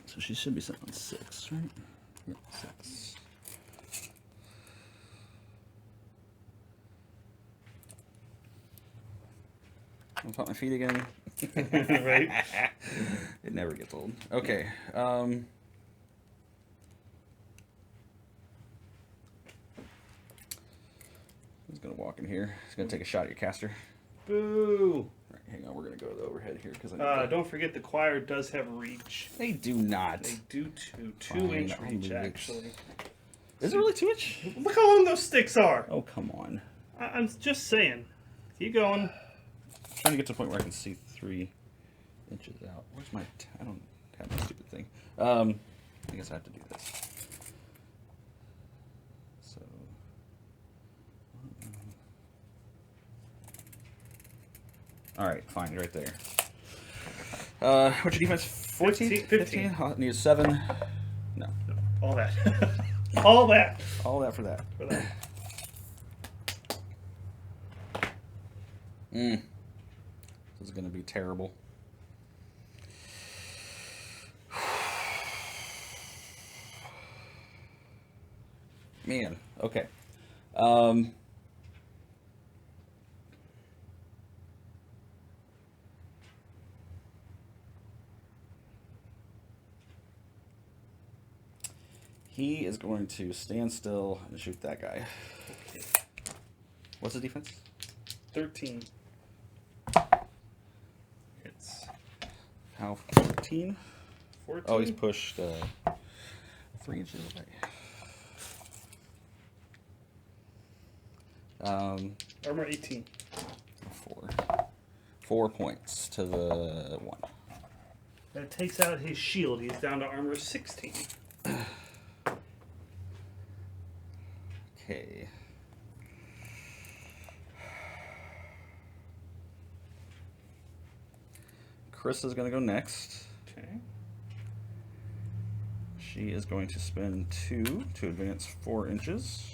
So she should be set on 6, right? Yeah, 6. I'll pop my feet again. Right. It never gets old. Okay. He's gonna walk in here. He's gonna take a shot at your caster. Boo. Right, hang on, we're gonna go to the overhead here because Don't forget the choir does have reach. They do not. They do too. Fine, 2-inch I'll reach, move it. actually. Is it really 2 inch? Look how long those sticks are. Oh, come on. I'm just saying. Keep going. I'm trying to get to the point where I can see 3 inches out. Where's my... I don't have my stupid thing. I guess I have to do this. So... Alright, fine, right there. What's your defense? 14? 15. I need a 7. No. No, all that. All that. All that for that. For that. This is going to be terrible. Man, okay. He is going to stand still and shoot that guy. Okay. What's his defense? 13. How 14? 14. Oh, he's pushed 3 inches away. Armor 18. 4. 4 points to the 1. That takes out his shield. He's down to armor 16. Okay. Kryssa's going to go next. Okay. She is going to spend 2 to advance 4 inches.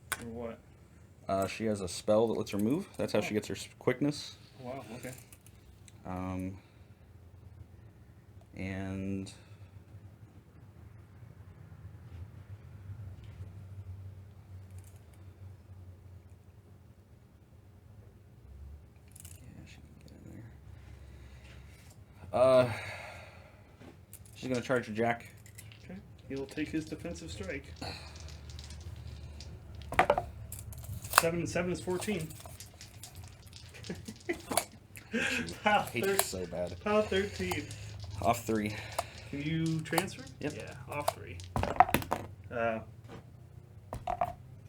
For what? She has a spell that lets her move. That's how she gets her quickness. Wow, okay. And yeah, she can get in there. She's gonna charge her jack. Okay. He'll take his defensive strike. 7 and 7 is 14. I hate you so bad. How 13? Off 3. Can you transfer? Yep. Yeah, off 3.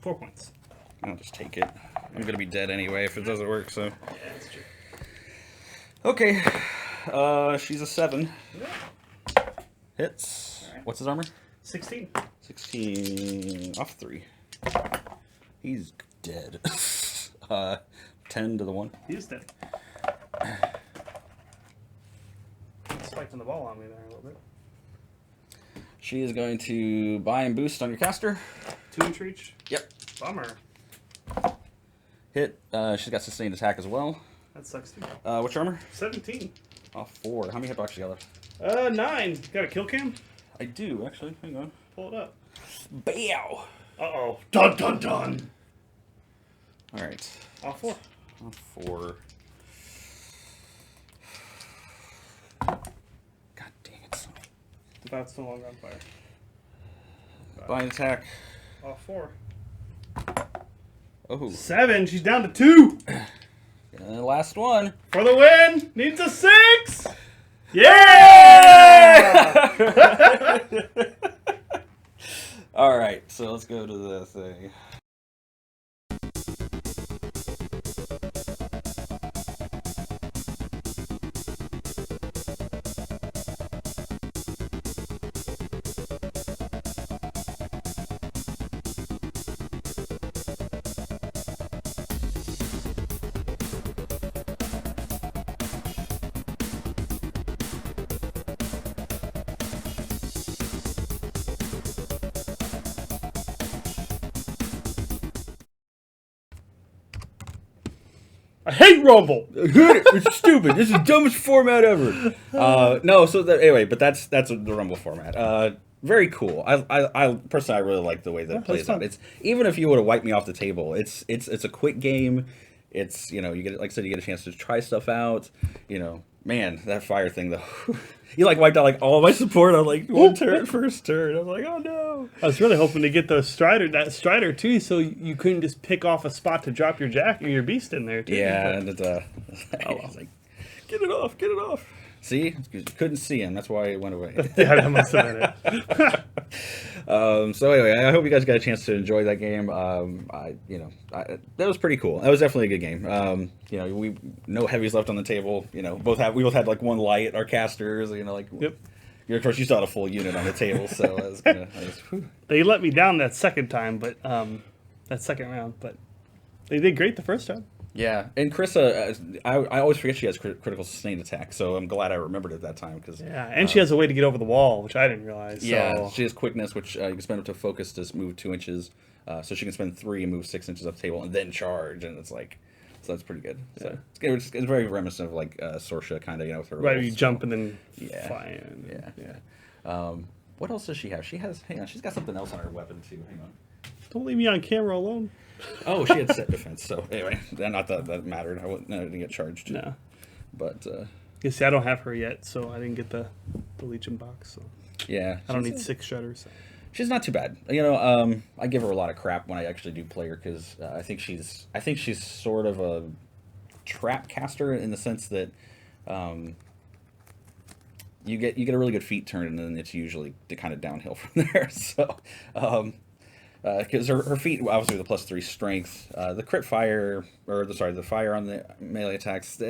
4 points. I'll just take it. I'm gonna be dead anyway if it doesn't work. So. Yeah, that's true. Okay. She's a 7. Yeah. Hits. Right. What's his armor? 16. 16 off 3. He's dead. 10 to the 1. He is dead. Spiking the ball on me there a little bit. She is going to buy and boost on your caster. 2 inch reach. Yep. Bummer. Hit. She's got sustained attack as well. That sucks too. What's your armor? 17. Off 4. How many hitbox you got left? 9. Got a kill cam? I do, actually. Hang on. Pull it up. Bow! Uh-oh. Dun dun dun! Alright. Off 4. Off 4. God dang it. Son. The bat's no longer on fire. Buy and attack. Off 4. Oh. 7. She's down to 2. And the last one. For the win. Needs a 6. Yeah! Alright, so let's go to the thing. I hate Rumble. It's stupid. This is the dumbest format ever. No, so anyway, but that's the Rumble format. Very cool. I personally I really like the way that it plays out. It's even if you would have wiped me off the table, it's a quick game. It's you get like I said, you get a chance to try stuff out. Man, that fire thing though. You wiped out all my support on one turn, first turn. I was like, oh no. I was really hoping to get that strider too, so you couldn't just pick off a spot to drop your jack or your beast in there too. Yeah, and I was like, get it off. See, you couldn't see him. That's why it went away. Yeah, that must have been it. So anyway, I hope you guys got a chance to enjoy that game. That was pretty cool. That was definitely a good game. We no heavies left on the table. We both had one light, our casters. Yep. Of course, you still had a full unit on the table, so I was They let me down that second time, but that second round, but they did great the first time. Yeah, and Kryssa, I always forget she has critical sustained attack, so I'm glad I remembered it that time. Yeah, and she has a way to get over the wall, which I didn't realize. Yeah, so. she has quickness, which you can spend up to focus to move 2 inches, so she can spend 3 and move 6 inches up the table, and then charge, and it's so that's pretty good. Yeah. So it's very reminiscent of Sorsha kind of, with her Right, rolls. you jump and then Yeah. fly in. Yeah. What else does she have? Hang on, she's got something else on her weapon too. Hang on. Don't leave me on camera alone. Oh, she had set defense. So anyway, not that mattered. I didn't get charged. No. But You see, I don't have her yet, so I didn't get the Legion box. So yeah, I don't need 6 shutters. So. She's not too bad. I give her a lot of crap when I actually do play her because I think she's sort of a trap caster in the sense that you get a really good feat turn, and then it's usually kind of downhill from there. So, because her feat obviously with the +3 strength, the crit fire the fire on the melee attacks,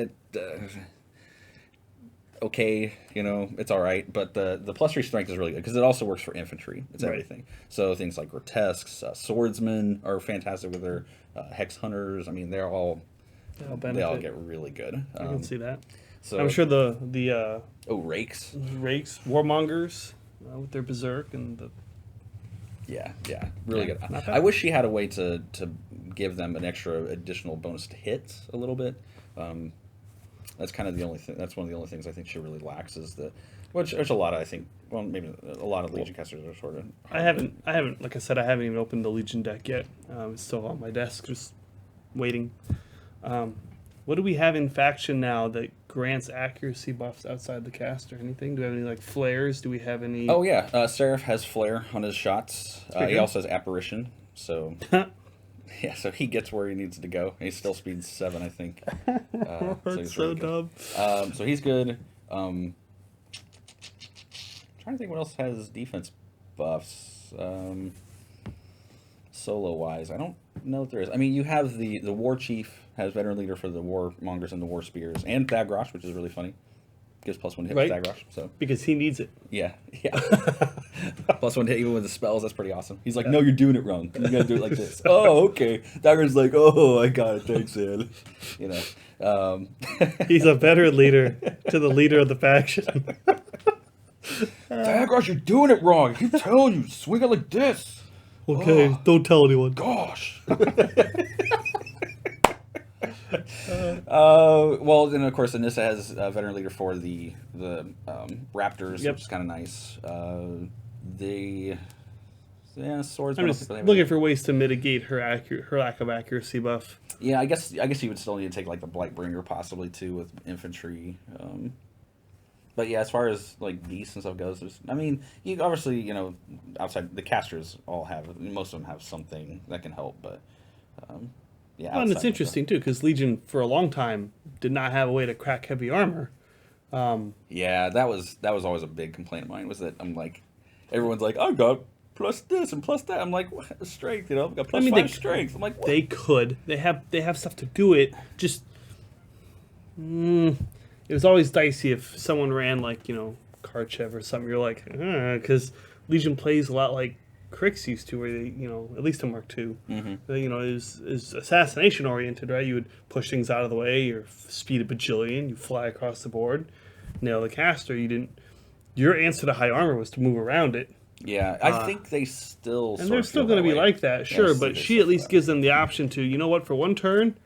okay, it's all right, but the +3 strength is really good because it also works for infantry. It's everything. So things like grotesques, swordsmen are fantastic with their hex hunters. I mean, they all get really good. I can see that. So I'm sure the rakes, warmongers with their berserk and the really good. I wish she had a way to give them an additional bonus to hit a little bit. That's kind of the only thing. That's one of the only things I think she really lacks is which there's a lot of, I think. Well, maybe a lot of Legion casters are sort of. I haven't. Like I said, I haven't even opened the Legion deck yet. It's still on my desk, just waiting. What do we have in faction now that grants accuracy buffs outside the cast or anything? Do we have any flares? Do we have any? Oh yeah, Seraph has flare on his shots. He also has apparition. So. Yeah, so he gets where he needs to go. He's still speed 7, I think. That's so dumb. So he's good. I'm trying to think what else has defense buffs. Solo-wise, I don't know if there is. I mean, you have the War Chief has veteran leader for the Warmongers and the War Spears, and Thagrosh, which is really funny. Gives +1 hit with Thagrosh. So because he needs it. Yeah. +1 hit even with the spells. That's pretty awesome. He's like, no, you're doing it wrong. You gotta do it like this. Oh, okay. Dagger's like, oh, I got it. Thanks, man. He's a better leader to the leader of the faction. Thagrosh, you're doing it wrong. I keep telling you, swing it like this. Okay, don't tell anyone. Gosh. Well, then of course Anissa has a veteran leader for the Raptors, which is kind of nice. Swords. I'm just looking for ways to mitigate her lack of accuracy buff. Yeah, I guess you would still need to take like the Blightbringer possibly too with infantry. But yeah, as far as beasts and stuff goes, you obviously outside the casters most of them have something that can help, but. Yeah, and it's interesting too because Legion for a long time did not have a way to crack heavy armor. Yeah, that was always a big complaint of mine. Was that everyone's like, I've got plus this and plus that. I'm like, what? Strength, I've got +5 strength. I'm like, what? They could. They have stuff to do it. Just it was always dicey if someone ran Karchev or something. You're like, because Legion plays a lot like Kryssa used to, where they, at least in Mark II, is assassination oriented, right? You would push things out of the way, your speed a bajillion, you fly across the board, nail the caster. Your answer to high armor was to move around it. Yeah, I think they still. And they're still going to be like that, sure, but she at least gives them the option to, for one turn,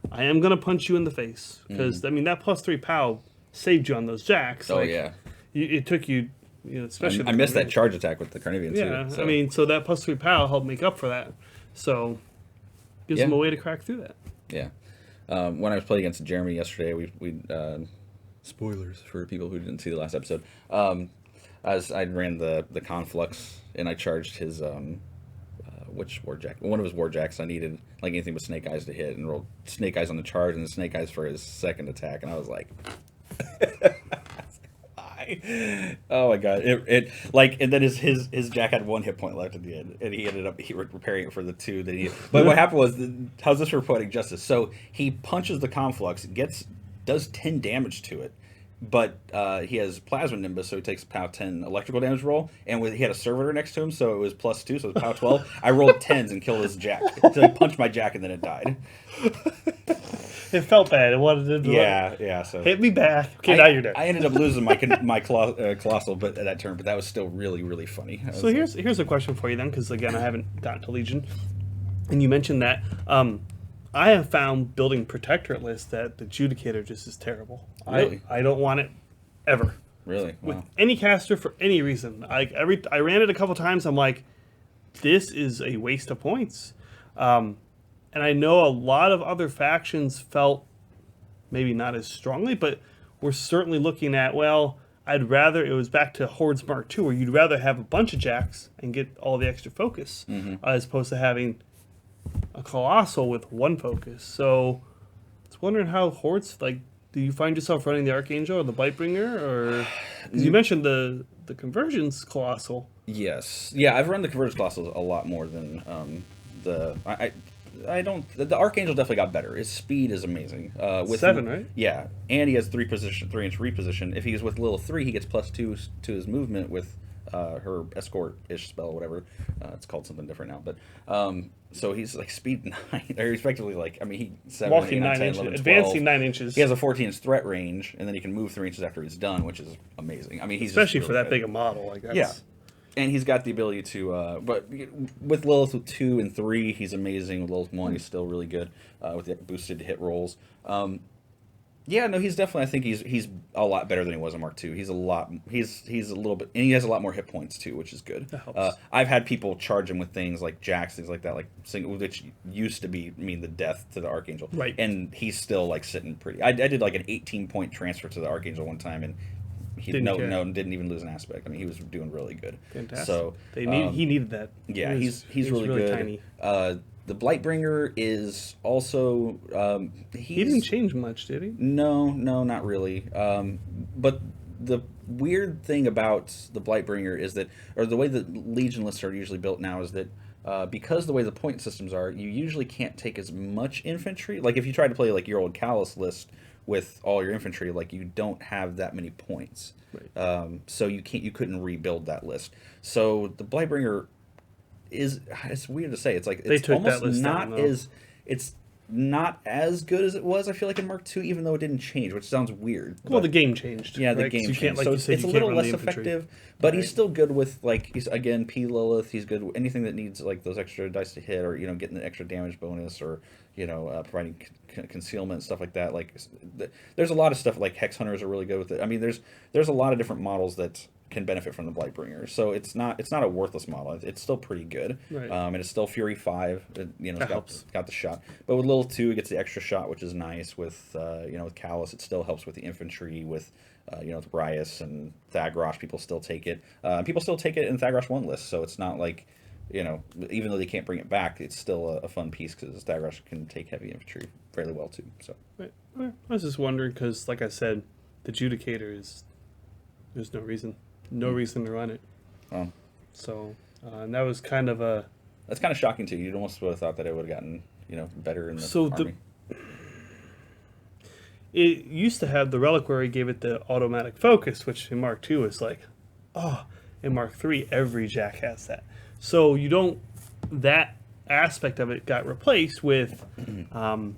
I am going to punch you in the face. Because, that +3 POW saved you on those jacks. Yeah. It took you. Especially I missed that charge attack with the Carnivian too. Yeah, so. So that +3 POW helped make up for that. So gives them a way to crack through that. Yeah. When I was playing against Jeremy yesterday, we spoilers for people who didn't see the last episode. As I ran the Conflux and I charged his which Warjack? One of his Warjacks. I needed anything but Snake Eyes to hit, and rolled Snake Eyes on the charge and the Snake Eyes for his second attack, and I was like. Oh my god! And then his Jack had 1 hit point left at the end, and he ended up repairing it for the 2 that he. But what happened was, how's this for poetic justice? So he punches the Conflux, does 10 damage to it, but he has Plasma Nimbus, so he takes POW 10 electrical damage roll, and he had a servitor next to him, so it was +2, so it was POW 12. I rolled 10s and killed his Jack. So I punched my Jack, and then it died. It felt bad. It wanted to. Yeah. So hit me back. Okay, now you're dead. I ended up losing my colossal, but that turn. But that was still really, really funny. So here's a question for you then, because again, I haven't gotten to Legion, and you mentioned that. I have found building Protectorate lists that the Judicator just is terrible. Really? I don't want it ever. Really? Wow. With any caster for any reason. I ran it a couple times. I'm like, this is a waste of points. And I know a lot of other factions felt maybe not as strongly, but we're certainly looking at, I'd rather, it was back to Hordes Mark II, where you'd rather have a bunch of jacks and get all the extra focus, as opposed to having a Colossal with 1 focus. So I was wondering how Hordes, do you find yourself running the Archangel or the Blightbringer, or because you mentioned the conversion's colossal? Yes, yeah, I've run the Convergence Colossals a lot more than I don't. The Archangel definitely got better. His speed is amazing. With 7, right? Yeah, and he has 3-inch reposition. If he's with Lilith 3, he gets +2 to his movement with her escort-ish spell, whatever. It's called something different now, but so he's like speed 9, or respectively, like, I mean, he 7, Walking 8, 9, 9 10, inches, 11, 12. advancing 9 inches. He has a 14-inch threat range, and then he can move 3 inches after he's done, which is amazing. I mean, he's especially just for really that good. big a model. Like that's, Yeah. And he's got the ability to, but with Lilith with 2 and 3, he's amazing. With Lilith 1, he's still really good with the boosted hit rolls. Yeah, no, he's definitely. I think he's a lot better than he was in Mark II. He's a little bit, and he has a lot more hit points too, which is good. That helps. I've had people charge him with things like jacks, things like that, like which used to mean the death to the Archangel. Right. And he's still like sitting pretty. I did like an 18-point transfer to the Archangel one time, and he didn't even lose an aspect. I mean, he was doing really good. Fantastic. So he needed that. yeah, He was he's really good. Tiny. The Blightbringer is also He didn't change much, did he? No, not really. But the weird thing about the Blightbringer is that, or the way that Legion lists are usually built now, is that because the way the point systems are, you usually can't take as much infantry. Like if you try to play like your old Callus list with all your infantry, like you don't have that many points. Right. So you couldn't rebuild that list. So the Blightbringer it's weird to say. It's like it's almost not as it's not as good as it was. I feel like in Mark II, even though it didn't change, which sounds weird. Well, the game changed. Yeah, the right? game You changed. can't, like so you said, it's a you little can't run less the infantry. effective, but he's Right. still good with like he's again P Lilith. He's good with anything that needs like those extra dice to hit, or getting the extra damage bonus, or providing concealment and stuff like that. Like there's a lot of stuff like Hex Hunters are really good with it. I mean, there's a lot of different models that can benefit from the Blightbringer. So it's not a worthless model. It's still pretty good. Right. And it's still Fury 5. That helps. Got the shot. But with Lilith 2, it gets the extra shot, which is nice. With with Callus, it still helps with the infantry. With with Rias and Thagrosh, people still take it. People still take it in Thagrosh 1 lists. So it's not like even though they can't bring it back, it's still a fun piece because Thagrosh can take heavy infantry fairly well too. So Right. I was just wondering because, like I said, the Judicator there's no reason to run it. So and that was kind of a. That's kind of shocking too. You'd almost would have thought that it would have gotten better in the army. It used to have the Reliquary gave it the automatic focus, which in Mark II is like, in Mark III every Jack has that. So that aspect of it got replaced with, I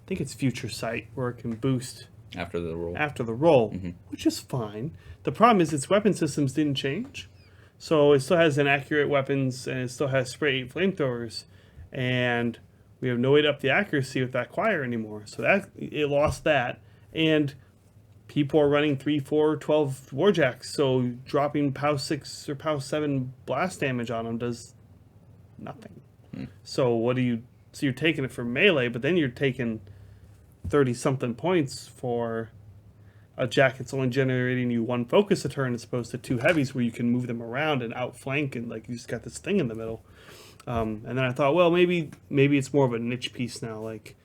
think it's Future Sight, where it can boost after the roll, which is fine. The problem is its weapon systems didn't change. So it still has inaccurate weapons, and it still has spray 8 flamethrowers, and we have no way to up the accuracy with that choir anymore. So that it lost that, and people are running 3, 4, 12 warjacks, so dropping POW 6 or POW 7 blast damage on them does nothing. So you're taking it for melee, but then you're taking 30-something points for a jack that's only generating you 1 focus a turn as opposed to 2 heavies where you can move them around and outflank and like you just got this thing in the middle. And then I thought, well, maybe it's more of a niche piece now, like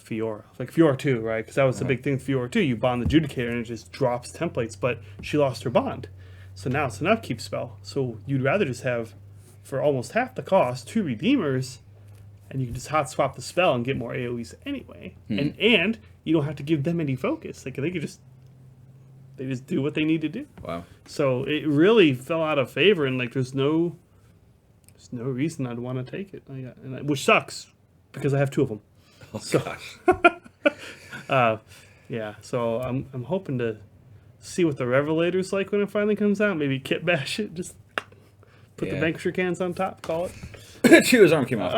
Feora. Like Feora 2, right? Because that was the big thing with Feora 2. You bond the Judicator and it just drops templates, but she lost her bond. So now it's an upkeep spell. So you'd rather just have, for almost half the cost, 2 Redeemers, and you can just hot swap the spell and get more AoEs anyway. And you don't have to give them any focus. Like they just do what they need to do. Wow. So it really fell out of favor, and like there's no reason I'd want to take it. Which sucks because I have 2 of them. Oh gosh. Yeah. So I'm hoping to see what the Revelator's like when it finally comes out. Maybe kit bash it, just put the Vanquisher cans on top, call it. Chew, his arm came off.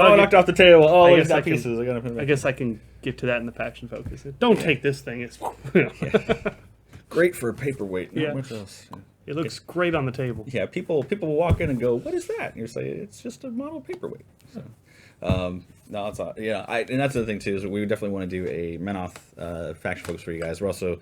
I knocked off the table. Oh, I it's guess got pieces. I guess I can get to that in the faction focus. Don't take this thing. It's great for a paperweight. Not Yeah. much else. it looks great on the table. Yeah, people walk in and go, "What is that?" And you're saying it's just a model paperweight. So, no, it's and that's the thing too is we definitely want to do a Menoth faction focus for you guys. We're also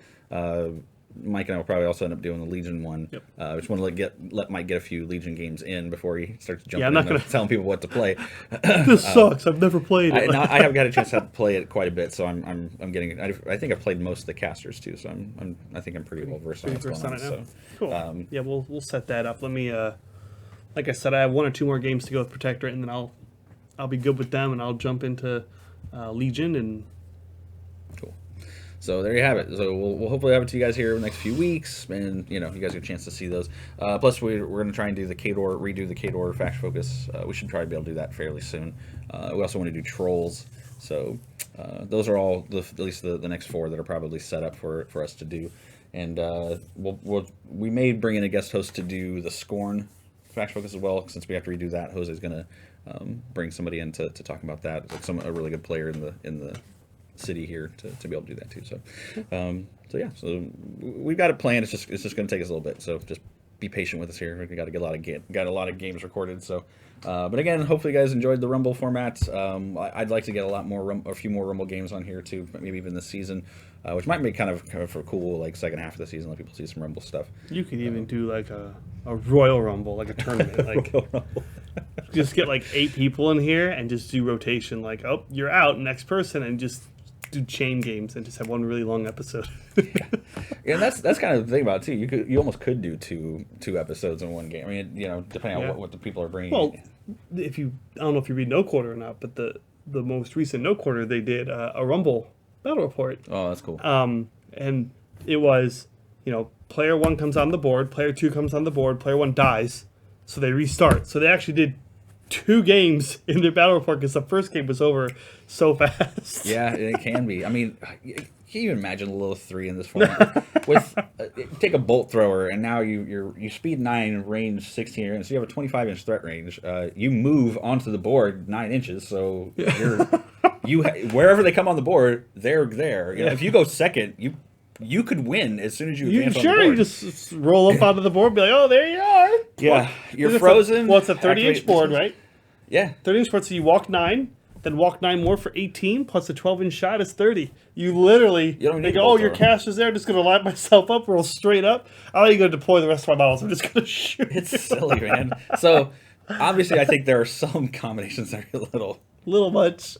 Mike and I will probably also end up doing the Legion one. Yep. Just want to let Mike get a few Legion games in before he starts jumping I'm not in gonna and telling people what to play. This sucks. I've never played it. I have got a chance to play it quite a bit, so I'm getting. I think I've played most of the casters too, so I think I'm pretty well versed on what's going on. So cool. Yeah, we'll set that up. Let me. Like I said, I have 1 or 2 more games to go with Protectorate, and then I'll be good with them, and I'll jump into Legion and. Cool. So there you have it. So we'll hopefully have it to you guys here in the next few weeks, and you guys get a chance to see those. Plus, we're going to try and do redo the Khador faction focus. We should probably be able to do that fairly soon. We also want to do trolls. So those are all at least the next 4 that are probably set up for us to do. And we may bring in a guest host to do the Scorn faction focus as well, since we have to redo that. Jose's going to bring somebody in to talk about that. Like a really good player in the city here to be able to do that too. So we've got it planned. It's just going to take us a little bit. So just be patient with us here. We got to get a lot of games recorded. So, but again, hopefully you guys enjoyed the Rumble format. I'd like to get a few more Rumble games on here too, maybe even this season, which might be kind of a cool like second half of the season. Let people see some Rumble stuff. You could even do like a Royal Rumble, like a tournament, like just get like 8 people in here and just do rotation. Like, oh, you're out, next person, and just do chain games and just have one really long episode. Yeah, and that's kind of the thing about it too. You almost could do two episodes in one game. I mean, depending on what the people are bringing. Well, I don't know if you read No Quarter or not, but the most recent No Quarter they did a Rumble battle report. Oh, that's cool. And it was, player 1 comes on the board, player 2 comes on the board, player 1 dies, so they restart. So they actually did 2 games in their battle report because the first game was over so fast. Yeah, it can be. I mean, can you imagine a little 3 in this format? Take a bolt thrower, and now you speed 9, range 16, so you have a 25-inch threat range. You move onto the board 9 inches, so wherever they come on the board, they're there. If you go second, you could win as soon as you advance on the board. You just roll up onto the board and be like, oh, there you are. Yeah, you're frozen. It's a 30-inch board, right? Yeah. 30-inch board, so you walk 9, then walk 9 more for 18, plus a 12-inch shot is 30. You literally, your cast is there, I'm just going to line myself up, roll straight up. I'm not even going to deploy the rest of my models. I'm just going to shoot. It's silly, man. So, obviously, I think there are some combinations that are a little much.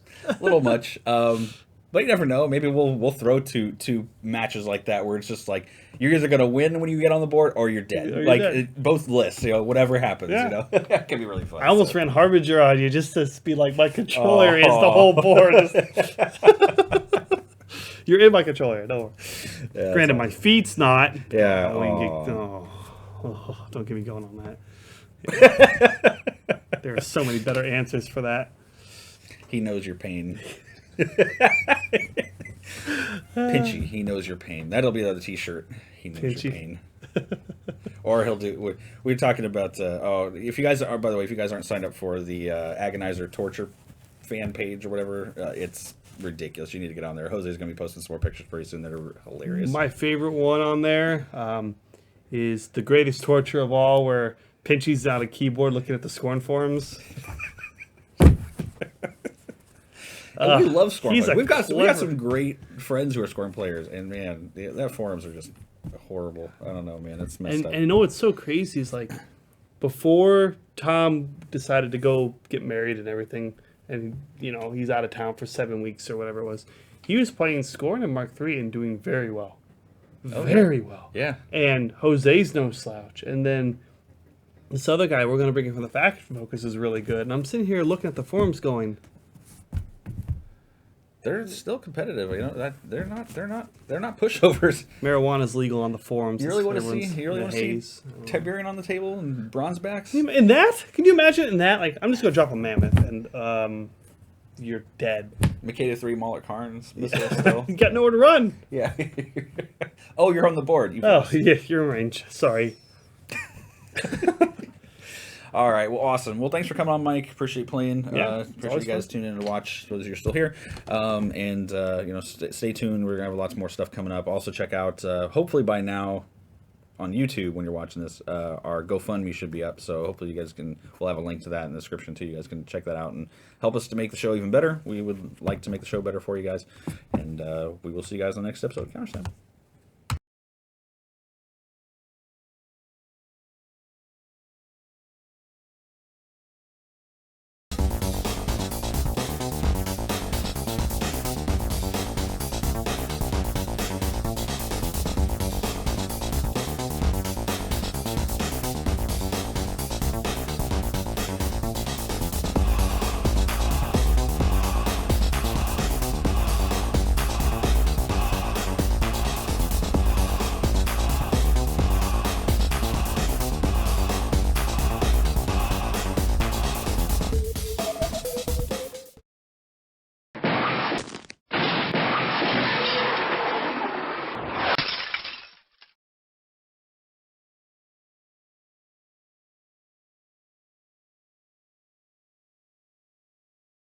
But you never know. Maybe we'll throw two matches like that where it's just like you're either gonna win when you get on the board or you're dead. Both lists, whatever happens, That can be really fun. I almost ran Harbinger on you just to be like my control area is the whole board. You're in my control area. No. Yeah, granted, my feet's not. Yeah. Don't get me going on that. There are so many better answers for that. He knows your pain. Pinchy, he knows your pain. That'll be the t-shirt. He knows your pain. Or he'll do. We're talking about. If you guys are, by the way, if you guys aren't signed up for the Agonizer Torture fan page or whatever, it's ridiculous. You need to get on there. Jose's gonna be posting some more pictures pretty soon that are hilarious. My favorite one on there is the greatest torture of all, where Pinchy's on a keyboard looking at the Scorn forums. We love Scorn players. We got some great friends who are Scorn players, and man, their forums are just horrible. I don't know, man. It's messed up. And what's so crazy is like before Tom decided to go get married and everything, and he's out of town for 7 weeks or whatever it was. He was playing Scorn and Mark III and doing very well, very well. Yeah. And Jose's no slouch, and then this other guy we're going to bring in from the faction focus is really good. And I'm sitting here looking at the forums going, they're still competitive. That they're not pushovers. Marijuana's legal on the forums. You really want to see Tiberian on the table and bronze backs? In that? Can you imagine in that? Like, I'm just gonna drop a mammoth and you're dead. Makeda 3 Moloch Karns still. You got nowhere to run. Yeah. Oh, you're on the board. Yeah, you're in range. Sorry. All right, well, awesome. Well, thanks for coming on, Mike. Appreciate playing. Yeah, appreciate you guys tuning in to watch, those of you who are still here. Stay tuned. We're going to have lots more stuff coming up. Also, check out, hopefully by now, on YouTube, when you're watching this, our GoFundMe should be up. So hopefully you guys we'll have a link to that in the description, too. You guys can check that out and help us to make the show even better. We would like to make the show better for you guys. And we will see you guys on the next episode of Counterstand.